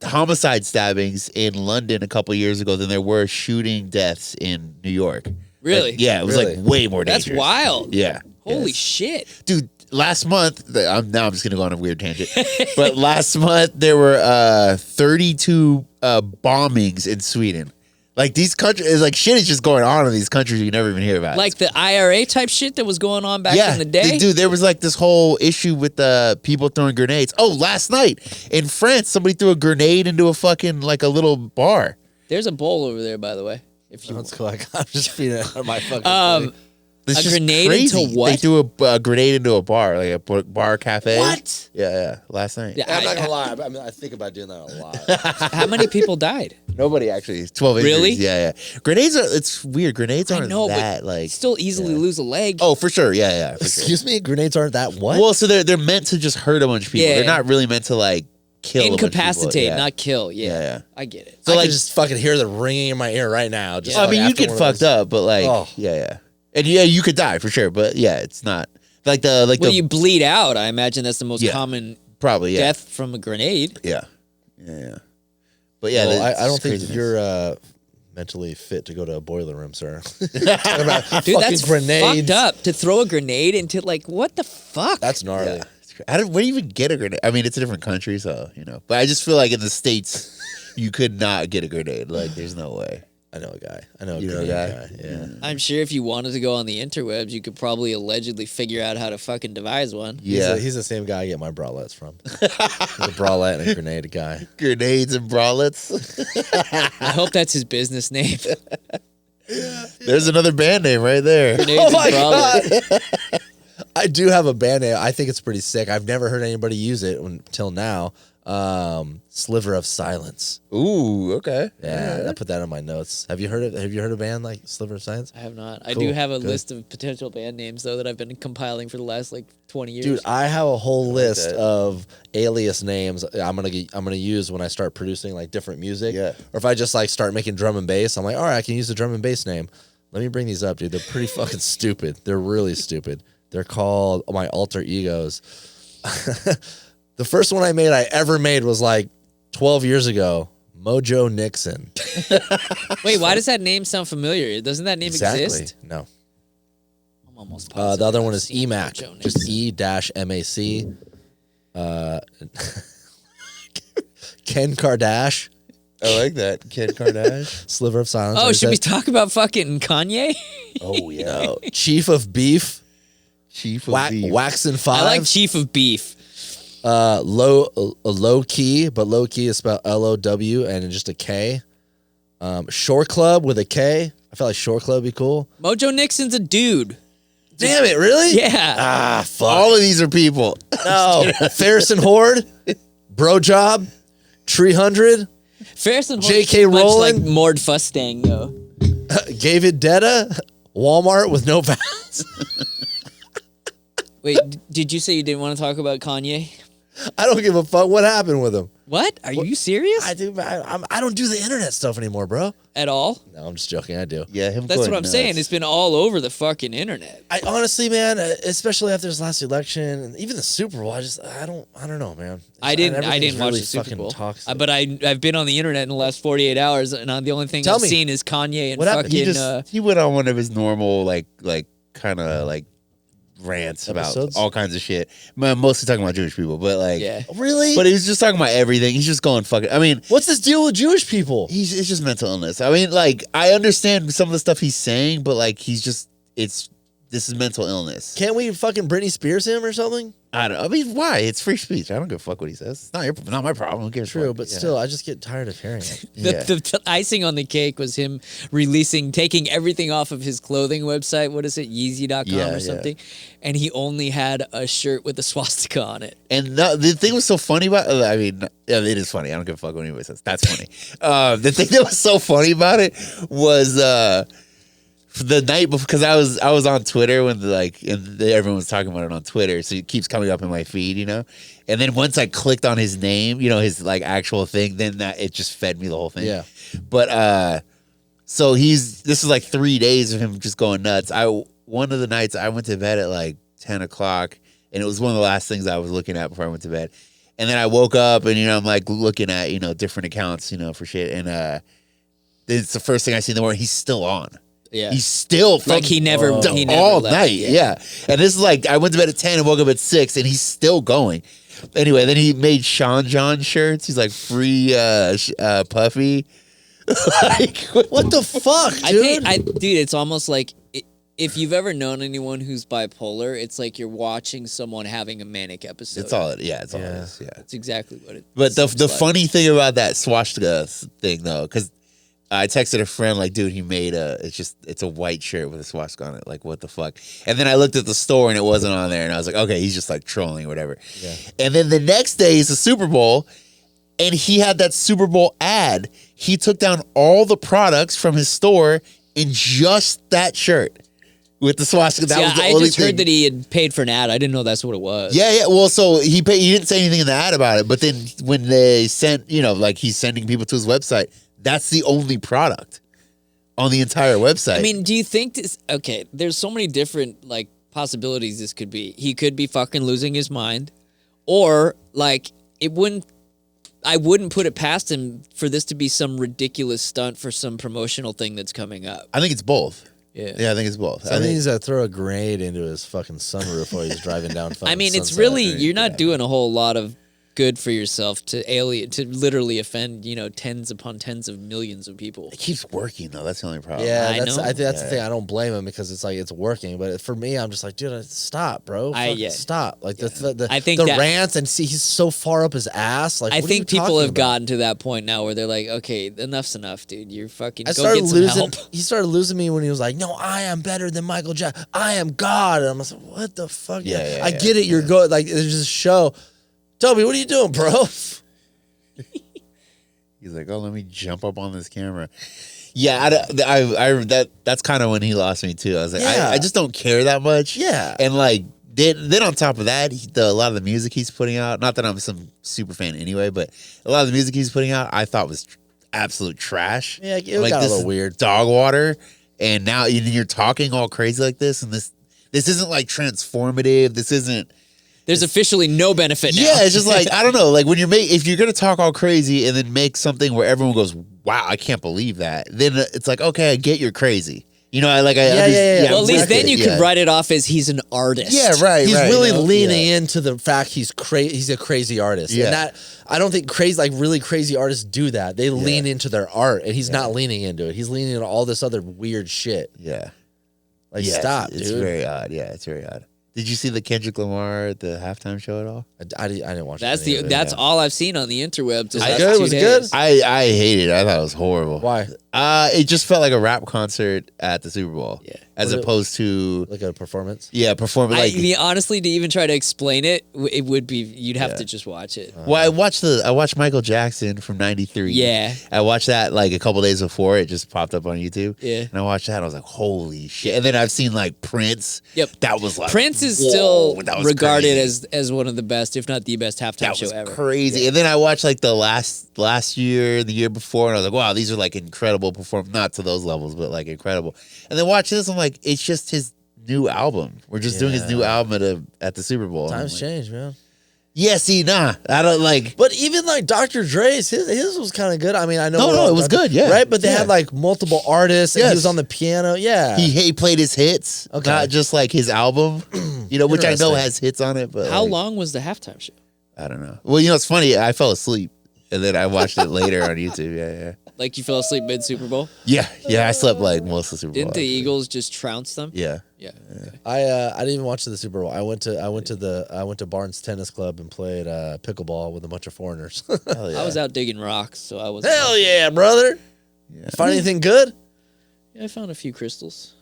[SPEAKER 3] homicide stabbings in London a couple years ago than there were shooting deaths in New York.
[SPEAKER 2] Really?
[SPEAKER 3] Like, yeah, it was
[SPEAKER 1] Really?
[SPEAKER 3] like way more
[SPEAKER 2] That's
[SPEAKER 3] dangerous.
[SPEAKER 2] wild.
[SPEAKER 3] Yeah.
[SPEAKER 2] Holy
[SPEAKER 3] Yes.
[SPEAKER 2] shit.
[SPEAKER 3] Dude, last month, now I'm just going to go on a weird tangent, but last month there were 32 bombings in Sweden. Like these countries, like shit is just going on in these countries you never even hear about.
[SPEAKER 2] Like the IRA type shit that was going on back in the day?
[SPEAKER 3] Dude, there was like this whole issue with people throwing grenades. Oh, last night in France, somebody threw a grenade into a fucking, like a little bar.
[SPEAKER 2] There's a bowl over there, by the way. If you
[SPEAKER 1] That's cool. I'm just feeding it on my fucking.
[SPEAKER 2] Um,
[SPEAKER 3] It's
[SPEAKER 2] A
[SPEAKER 3] just
[SPEAKER 2] grenade
[SPEAKER 3] crazy.
[SPEAKER 2] into what?
[SPEAKER 3] They threw a grenade into a bar, like a bar cafe.
[SPEAKER 1] What?
[SPEAKER 3] Yeah, last night.
[SPEAKER 2] Yeah.
[SPEAKER 1] I'm not gonna lie. I mean, I think about doing that a lot.
[SPEAKER 2] how many people died?
[SPEAKER 3] Nobody actually. 12 injuries.
[SPEAKER 2] Really?
[SPEAKER 3] Yeah. Grenades are, it's weird. Grenades
[SPEAKER 2] I
[SPEAKER 3] aren't
[SPEAKER 2] know,
[SPEAKER 3] that,
[SPEAKER 2] but
[SPEAKER 3] like.
[SPEAKER 2] still easily lose a leg.
[SPEAKER 3] Oh, for sure. Yeah, for sure.
[SPEAKER 1] Excuse me. Grenades aren't that what?
[SPEAKER 3] Well, so they're meant to just hurt a bunch of people.
[SPEAKER 2] Yeah.
[SPEAKER 3] They're not really meant to, like, kill a bunch of people.
[SPEAKER 2] Incapacitate,
[SPEAKER 3] Yeah.
[SPEAKER 2] not kill. Yeah.
[SPEAKER 3] Yeah.
[SPEAKER 2] I get it.
[SPEAKER 1] so I
[SPEAKER 3] like-
[SPEAKER 1] can just fucking hear the ringing in my ear right now. Just
[SPEAKER 3] I mean, you
[SPEAKER 1] after
[SPEAKER 3] get
[SPEAKER 1] one of
[SPEAKER 3] fucked
[SPEAKER 1] those-
[SPEAKER 3] up, but like,
[SPEAKER 1] Oh.
[SPEAKER 3] yeah. And yeah, you could die for sure, but yeah, it's not like
[SPEAKER 2] Well,
[SPEAKER 3] the
[SPEAKER 2] you bleed out. I imagine that's the most
[SPEAKER 3] Yeah.
[SPEAKER 2] common
[SPEAKER 3] probably yeah.
[SPEAKER 2] death from a grenade.
[SPEAKER 3] Yeah. But yeah,
[SPEAKER 1] Well,
[SPEAKER 3] that's
[SPEAKER 1] I don't think
[SPEAKER 3] craziness.
[SPEAKER 1] you're mentally fit to go to a boiler room, sir.
[SPEAKER 2] Dude, that's fucked up to throw a grenade into like what the fuck?
[SPEAKER 1] That's gnarly.
[SPEAKER 3] Yeah. Where do you even get a grenade? I mean, it's a different country, so you know. But I just feel like in the States, you could not get a grenade. Like, there's no way.
[SPEAKER 1] I know a guy. I know a
[SPEAKER 3] You know a
[SPEAKER 1] grenade
[SPEAKER 3] guy?
[SPEAKER 1] Yeah.
[SPEAKER 2] I'm sure if you wanted to go on the interwebs, you could probably allegedly figure out how to fucking devise one.
[SPEAKER 3] Yeah,
[SPEAKER 1] He's the same guy I get my bralettes from. He's a bralette and a grenade guy.
[SPEAKER 3] grenades and bralettes.
[SPEAKER 2] I hope that's his business name.
[SPEAKER 3] There's another band name right there.
[SPEAKER 2] Grenades
[SPEAKER 1] Oh
[SPEAKER 2] and
[SPEAKER 1] my
[SPEAKER 2] bralettes.
[SPEAKER 1] god! I do have a band name. I think it's pretty sick. I've never heard anybody use it until now. Sliver of Silence.
[SPEAKER 3] Ooh, okay.
[SPEAKER 1] Yeah, I put that on my notes. Have you heard a band like Sliver of Silence?
[SPEAKER 2] I have not.
[SPEAKER 1] Cool.
[SPEAKER 2] I do have a list of potential band names though that I've been compiling for the last like 20 years.
[SPEAKER 1] Dude, I have a whole list of alias names I'm gonna use when I start producing like different music.
[SPEAKER 3] Yeah.
[SPEAKER 1] Or if I just like start making drum and bass, I'm like, all right, I can use the drum and bass name. Let me bring these up, dude. They're pretty fucking stupid. They're really stupid. They're called my alter egos. The first one I ever made was like 12 years ago. Mojo Nixon.
[SPEAKER 2] Wait, why does that name sound familiar? Doesn't that name exist?
[SPEAKER 1] No.
[SPEAKER 2] I'm almost positive.
[SPEAKER 1] The other one
[SPEAKER 2] I've
[SPEAKER 1] is
[SPEAKER 2] seen
[SPEAKER 1] EMAC.
[SPEAKER 2] Mojo
[SPEAKER 1] Just
[SPEAKER 2] Nixon.
[SPEAKER 1] E-MAC. Ken Kardashian.
[SPEAKER 3] I like that. Kid Kardashian.
[SPEAKER 1] Sliver of Silence.
[SPEAKER 2] Oh,
[SPEAKER 1] like I
[SPEAKER 2] should we
[SPEAKER 1] said.
[SPEAKER 2] talk about fucking Kanye?
[SPEAKER 3] Oh, yeah.
[SPEAKER 1] Chief of Beef.
[SPEAKER 3] Chief of Beef.
[SPEAKER 1] Waxin' Five.
[SPEAKER 2] I like Chief of Beef.
[SPEAKER 1] Low Key, but Low Key is spelled L-O-W and just a K. Shore Club with a K. I feel like Shore Club would be cool.
[SPEAKER 2] Mojo Nixon's a dude.
[SPEAKER 1] Damn it, really?
[SPEAKER 2] Yeah.
[SPEAKER 1] Ah, fuck.
[SPEAKER 3] All of these are people.
[SPEAKER 1] No. Ferris and Horde. Bro Job. Tree 100.
[SPEAKER 2] Ferris and
[SPEAKER 1] J.K.
[SPEAKER 2] Much
[SPEAKER 1] Rowling?
[SPEAKER 2] like Mord Fustang, yo.
[SPEAKER 1] David Detta. Walmart with no vowels.
[SPEAKER 2] Wait, did you say you didn't want to talk about Kanye?
[SPEAKER 1] I don't give a fuck what happened with him.
[SPEAKER 2] What? Are you serious?
[SPEAKER 1] I don't do the internet stuff anymore, bro.
[SPEAKER 2] At all?
[SPEAKER 1] No, I'm just joking. I do.
[SPEAKER 3] Yeah, him.
[SPEAKER 2] That's
[SPEAKER 3] going
[SPEAKER 2] what I'm
[SPEAKER 3] nuts.
[SPEAKER 2] saying. It's been all over the fucking internet.
[SPEAKER 1] I honestly, man, especially after this last election and even the Super Bowl, I don't know, man.
[SPEAKER 2] I didn't
[SPEAKER 1] Everything's
[SPEAKER 2] watch
[SPEAKER 1] really
[SPEAKER 2] the Super
[SPEAKER 1] fucking
[SPEAKER 2] Bowl.
[SPEAKER 1] toxic.
[SPEAKER 2] But I've been on the internet in the last 48 hours, and the only thing
[SPEAKER 1] Tell
[SPEAKER 2] I've
[SPEAKER 1] me.
[SPEAKER 2] seen is Kanye and
[SPEAKER 1] What happened?
[SPEAKER 2] fucking.
[SPEAKER 3] He went on one of his normal like kind of like rants
[SPEAKER 1] Episodes?
[SPEAKER 3] about all kinds of shit. Mostly talking about Jewish people, but like
[SPEAKER 2] yeah.
[SPEAKER 1] Really?
[SPEAKER 3] But he was just talking about everything. He's just going fucking. I mean,
[SPEAKER 1] What's this deal with Jewish people?
[SPEAKER 3] it's just mental illness. I mean, like I understand some of the stuff he's saying, but like this is mental illness.
[SPEAKER 1] Can't we fucking Britney Spears him or something?
[SPEAKER 3] I don't. I mean, why? It's free speech. I don't give a fuck what he says. It's not my problem. Who gives a
[SPEAKER 1] True,
[SPEAKER 3] fuck?
[SPEAKER 1] but
[SPEAKER 3] Yeah.
[SPEAKER 1] still, I just get tired of hearing it.
[SPEAKER 2] The icing on the cake was him taking everything off of his clothing website. What is it? Yeezy.com
[SPEAKER 3] Yeah,
[SPEAKER 2] or something. And he only had a shirt with a swastika on it.
[SPEAKER 3] And the thing was so funny about I mean, yeah, it is funny. I don't give a fuck what anybody says. That's funny. The thing that was so funny about it was the night before, because I was on Twitter when everyone was talking about it on Twitter, so it keeps coming up in my feed, you know. And then once I clicked on his name, you know, his like actual thing, then it just fed me the whole thing.
[SPEAKER 1] Yeah.
[SPEAKER 3] But so this is like 3 days of him just going nuts. One of the nights I went to bed at like 10 o'clock, and it was one of the last things I was looking at before I went to bed. And then I woke up, and you know, I'm like looking at, you know, different accounts, you know, for shit, and it's the first thing I see in the morning. He's still on.
[SPEAKER 2] Yeah.
[SPEAKER 3] He's still
[SPEAKER 2] Like he never
[SPEAKER 3] all
[SPEAKER 2] left.
[SPEAKER 3] night. Yeah. And this is like I went to bed at 10 and woke up at 6, and he's still going. Anyway, then he made Sean John shirts. He's like free Puffy. Like,
[SPEAKER 1] What the fuck, dude?
[SPEAKER 2] Dude, it's almost like if you've ever known anyone who's bipolar, it's like you're watching someone having a manic episode.
[SPEAKER 3] It's all it is. Yeah.
[SPEAKER 2] That's exactly what it
[SPEAKER 3] But the
[SPEAKER 2] seems like.
[SPEAKER 3] funny thing about that swastika thing though, because I texted a friend like, dude, he made it's a white shirt with a swastika on it. Like, what the fuck? And then I looked at the store and it wasn't on there, and I was like, okay, he's just like trolling or whatever.
[SPEAKER 1] Yeah.
[SPEAKER 3] And then the next day is the Super Bowl, and he had that Super Bowl ad. He took down all the products from his store in just that shirt with the swastika. That was the
[SPEAKER 2] I
[SPEAKER 3] only
[SPEAKER 2] just
[SPEAKER 3] thing.
[SPEAKER 2] heard that he had paid for an ad. I didn't know that's what it was.
[SPEAKER 3] Yeah. Well, so he didn't say anything in the ad about it, but then when they sent, you know, like he's sending people to his website, that's the only product on the entire website.
[SPEAKER 2] I mean, do you think this? Okay, there's so many different like possibilities this could be. He could be fucking losing his mind, or like I wouldn't put it past him for this to be some ridiculous stunt for some promotional thing that's coming up.
[SPEAKER 3] I think it's both.
[SPEAKER 2] Yeah.
[SPEAKER 3] Yeah, I think it's both. I
[SPEAKER 1] Somebody
[SPEAKER 3] think,
[SPEAKER 1] needs to throw a grenade into his fucking sunroof while he's driving down.
[SPEAKER 2] I mean, it's really you're not doing a whole lot of good for yourself to literally offend, tens upon tens of millions of people.
[SPEAKER 3] It keeps working though. That's the only problem.
[SPEAKER 1] Yeah,
[SPEAKER 2] I know.
[SPEAKER 1] I think that's the thing. I don't blame him because it's like it's working. But for me, I'm just like, dude, stop, bro. Stop. Like
[SPEAKER 2] I think
[SPEAKER 1] the rants and see he's so far up his ass. Like
[SPEAKER 2] I
[SPEAKER 1] what
[SPEAKER 2] think
[SPEAKER 1] are you
[SPEAKER 2] people have
[SPEAKER 1] talking about?
[SPEAKER 2] gotten to that point now where they're like, okay, enough's enough, dude. You're fucking.
[SPEAKER 1] I
[SPEAKER 2] Go
[SPEAKER 1] started
[SPEAKER 2] get some
[SPEAKER 1] losing.
[SPEAKER 2] help.
[SPEAKER 1] He started losing me when he was like, "No, I am better than Michael Jackson. I am God." And I'm like, "What the fuck?" I get it. You're good. Like there's just a show. Toby, what are you doing, bro?
[SPEAKER 3] He's like, "Oh, let me jump up on this camera." Yeah, that's kind of when he lost me too. I was like, I just don't care that much.
[SPEAKER 1] Yeah,
[SPEAKER 3] and like then on top of that, a lot of the music he's putting out. Not that I'm some super fan anyway, but a lot of the music he's putting out, I thought was absolute trash.
[SPEAKER 1] Yeah, it
[SPEAKER 3] like,
[SPEAKER 1] got
[SPEAKER 3] this
[SPEAKER 1] a little weird.
[SPEAKER 3] Dog water, and now you're talking all crazy like this, and this isn't like transformative. This isn't.
[SPEAKER 2] There's officially no benefit now.
[SPEAKER 3] Yeah, it's just like, I don't know, like when if you're gonna talk all crazy and then make something where everyone goes, "Wow, I can't believe that," then it's like, okay, I get you're crazy.
[SPEAKER 2] Well, at least then you could write it off as he's an artist.
[SPEAKER 3] Yeah, right.
[SPEAKER 1] He's really leaning into the fact he's a crazy artist.
[SPEAKER 3] Yeah.
[SPEAKER 1] And that I don't think really crazy artists do that. They lean into their art, and he's not leaning into it. He's leaning into all this other weird shit.
[SPEAKER 3] Yeah.
[SPEAKER 1] Like stop,
[SPEAKER 3] it's
[SPEAKER 1] dude.
[SPEAKER 3] very odd. Yeah, it's very odd. Did you see the Kendrick Lamar at the halftime show at all?
[SPEAKER 1] I didn't watch.
[SPEAKER 2] That's all I've seen on the interwebs.
[SPEAKER 1] Was it good?
[SPEAKER 3] I hated it. I thought it was horrible.
[SPEAKER 1] Why?
[SPEAKER 3] It just felt like a rap concert at the Super Bowl.
[SPEAKER 2] Yeah.
[SPEAKER 3] As opposed to
[SPEAKER 1] like a performance.
[SPEAKER 3] Yeah, performance.
[SPEAKER 2] I mean, honestly, to even try to explain it, it would be you'd have to just watch it.
[SPEAKER 3] Well, I watched Michael Jackson from '93.
[SPEAKER 2] Yeah.
[SPEAKER 3] I watched that like a couple days before it just popped up on YouTube.
[SPEAKER 2] Yeah.
[SPEAKER 3] And I watched that and I was like, holy shit. And then I've seen like Prince.
[SPEAKER 2] Yep.
[SPEAKER 3] That was like
[SPEAKER 2] Prince is
[SPEAKER 3] whoa,
[SPEAKER 2] still
[SPEAKER 3] that was
[SPEAKER 2] regarded
[SPEAKER 3] crazy.
[SPEAKER 2] as one of the best, if not the best halftime
[SPEAKER 3] That
[SPEAKER 2] show
[SPEAKER 3] was
[SPEAKER 2] ever.
[SPEAKER 3] crazy. Yeah. And then I watched like the last year, the year before, and I was like, wow, these are like incredible performances. Not to those levels, but like incredible. And then watching this, I'm like, it's just his new album. We're just doing his new album at the Super Bowl.
[SPEAKER 1] Times change, man.
[SPEAKER 3] Yeah, see, I don't like.
[SPEAKER 1] But even like Dr. Dre's, his was kind of good. I mean, I know.
[SPEAKER 3] No, it was good. Yeah,
[SPEAKER 1] right. But they had like multiple artists, and he was on the piano. Yeah,
[SPEAKER 3] he played his hits, not just like his album. Which I know has hits on it. But
[SPEAKER 2] how long was the halftime show?
[SPEAKER 3] I don't know. Well, it's funny. I fell asleep, and then I watched it later on YouTube. Yeah.
[SPEAKER 2] Like you fell asleep mid Super Bowl?
[SPEAKER 3] Yeah. I slept like most of the Super Bowl.
[SPEAKER 2] Didn't the Eagles just trounce them?
[SPEAKER 3] Yeah.
[SPEAKER 2] Okay.
[SPEAKER 1] I didn't even watch the Super Bowl. I went to Barnes Tennis Club and played pickleball with a bunch of foreigners.
[SPEAKER 3] Hell yeah.
[SPEAKER 2] I was out digging rocks, so I was.
[SPEAKER 1] Hell yeah, brother! Yeah. Find anything good?
[SPEAKER 2] Yeah, I found a few crystals.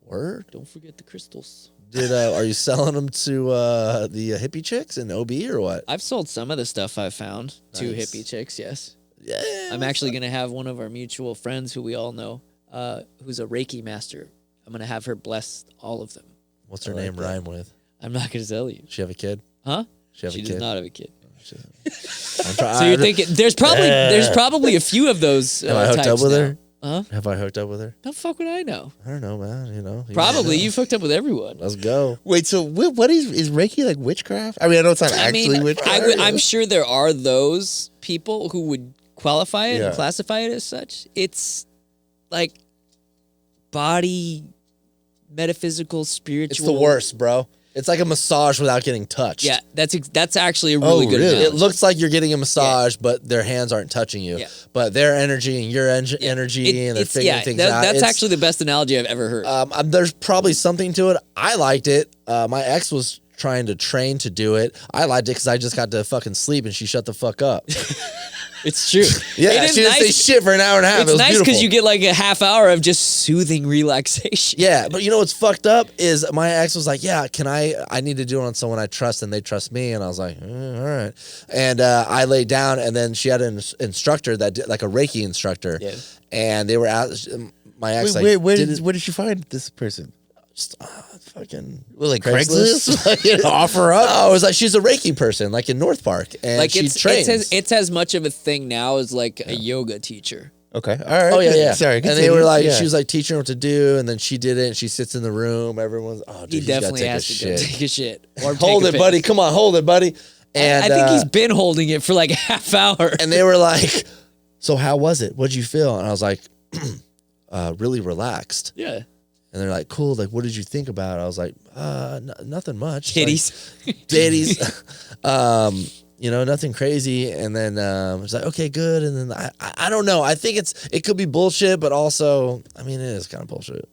[SPEAKER 1] Word.
[SPEAKER 2] Don't forget the crystals.
[SPEAKER 1] Are you selling them to the hippie chicks in OB or what?
[SPEAKER 2] I've sold some of the stuff I've found to hippie chicks. Yes.
[SPEAKER 1] Yeah.
[SPEAKER 2] I'm actually gonna have one of our mutual friends who we all know, who's a Reiki master. I'm gonna have her bless all of them.
[SPEAKER 1] What's her name rhyme with?
[SPEAKER 2] I'm not gonna tell you.
[SPEAKER 1] She have a kid?
[SPEAKER 2] Huh?
[SPEAKER 1] She
[SPEAKER 2] does not have a kid.
[SPEAKER 1] So
[SPEAKER 2] you're thinking there's probably a few of those.
[SPEAKER 1] Have I hooked up with her?
[SPEAKER 2] Huh?
[SPEAKER 1] Have I hooked up with her?
[SPEAKER 2] How the fuck would I know?
[SPEAKER 1] I don't know, man.
[SPEAKER 2] Probably you've hooked up with everyone.
[SPEAKER 1] Let's go.
[SPEAKER 3] Wait, so what is Reiki like witchcraft? I mean, I know it's not actually witchcraft.
[SPEAKER 2] I'm sure there are those people who would qualify it and classify it as such. It's like body, metaphysical, spiritual.
[SPEAKER 1] It's the worst, bro. It's like a massage without getting touched.
[SPEAKER 2] Yeah, that's actually a really good analogy.
[SPEAKER 1] It looks like you're getting a massage, but their hands aren't touching you. Yeah. But their energy and your energy and they're figuring things out.
[SPEAKER 2] That's actually the best analogy I've ever heard.
[SPEAKER 1] There's probably something to it. I liked it. My ex was trying to train to do it. I liked it because I just got to fucking sleep and she shut the fuck up.
[SPEAKER 2] It's true.
[SPEAKER 1] Yeah, she didn't say shit for an hour and a half.
[SPEAKER 2] It's nice because you get like a half hour of just soothing relaxation.
[SPEAKER 1] Yeah, but you know what's fucked up is my ex was like, yeah, I need to do it on someone I trust and they trust me. And I was like, all right. And I laid down and then she had an instructor that did, like a Reiki instructor. Yeah. And they were out, my ex
[SPEAKER 3] where did you find this person?
[SPEAKER 1] Just fucking
[SPEAKER 3] like Craigslist offer up.
[SPEAKER 1] Oh, it was like she's a Reiki person, like in North Park, and like she trains.
[SPEAKER 2] It's as much of a thing now as like a yoga teacher.
[SPEAKER 3] Okay, all right.
[SPEAKER 1] Oh yeah.
[SPEAKER 3] Sorry,
[SPEAKER 1] continue. And they were like, she was like teaching her what to do, and then she did it. And she sits in the room. Everyone's
[SPEAKER 2] he definitely has to go take a shit. Or
[SPEAKER 1] hold it, buddy. Come on, hold it, buddy. And
[SPEAKER 2] I think he's been holding it for like a half hour.
[SPEAKER 1] And they were like, "So how was it? What'd you feel?" And I was like, "Really relaxed."
[SPEAKER 2] Yeah.
[SPEAKER 1] And they're like, cool. Like, what did you think about it? I was like, nothing much.
[SPEAKER 2] Titties.
[SPEAKER 1] Like, titties. nothing crazy. And then it's like, okay, good. And then I don't know. I think it could be bullshit, but also, I mean, it is kind of bullshit.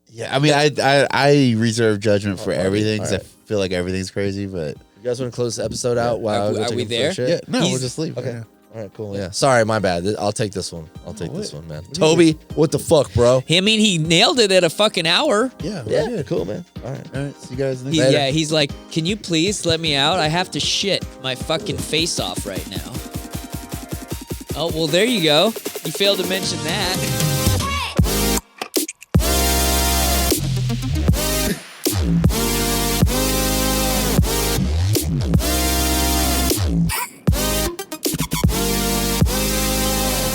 [SPEAKER 3] Yeah, I mean, I reserve judgment for everything because I feel like everything's crazy. But
[SPEAKER 1] you guys want to close the episode out? Wow,
[SPEAKER 2] are we there?
[SPEAKER 3] Yeah, no, we'll just leave.
[SPEAKER 1] Okay. All right, cool. Yeah. Sorry, my bad. I'll take this one. This one, man. Toby, what the fuck, bro?
[SPEAKER 2] I mean, he nailed it at a fucking hour.
[SPEAKER 3] Yeah,
[SPEAKER 1] cool, man. All right.
[SPEAKER 3] See you guys next time.
[SPEAKER 2] He's like, can you please let me out? I have to shit my fucking face off right now. Oh, well, there you go. You failed to mention that.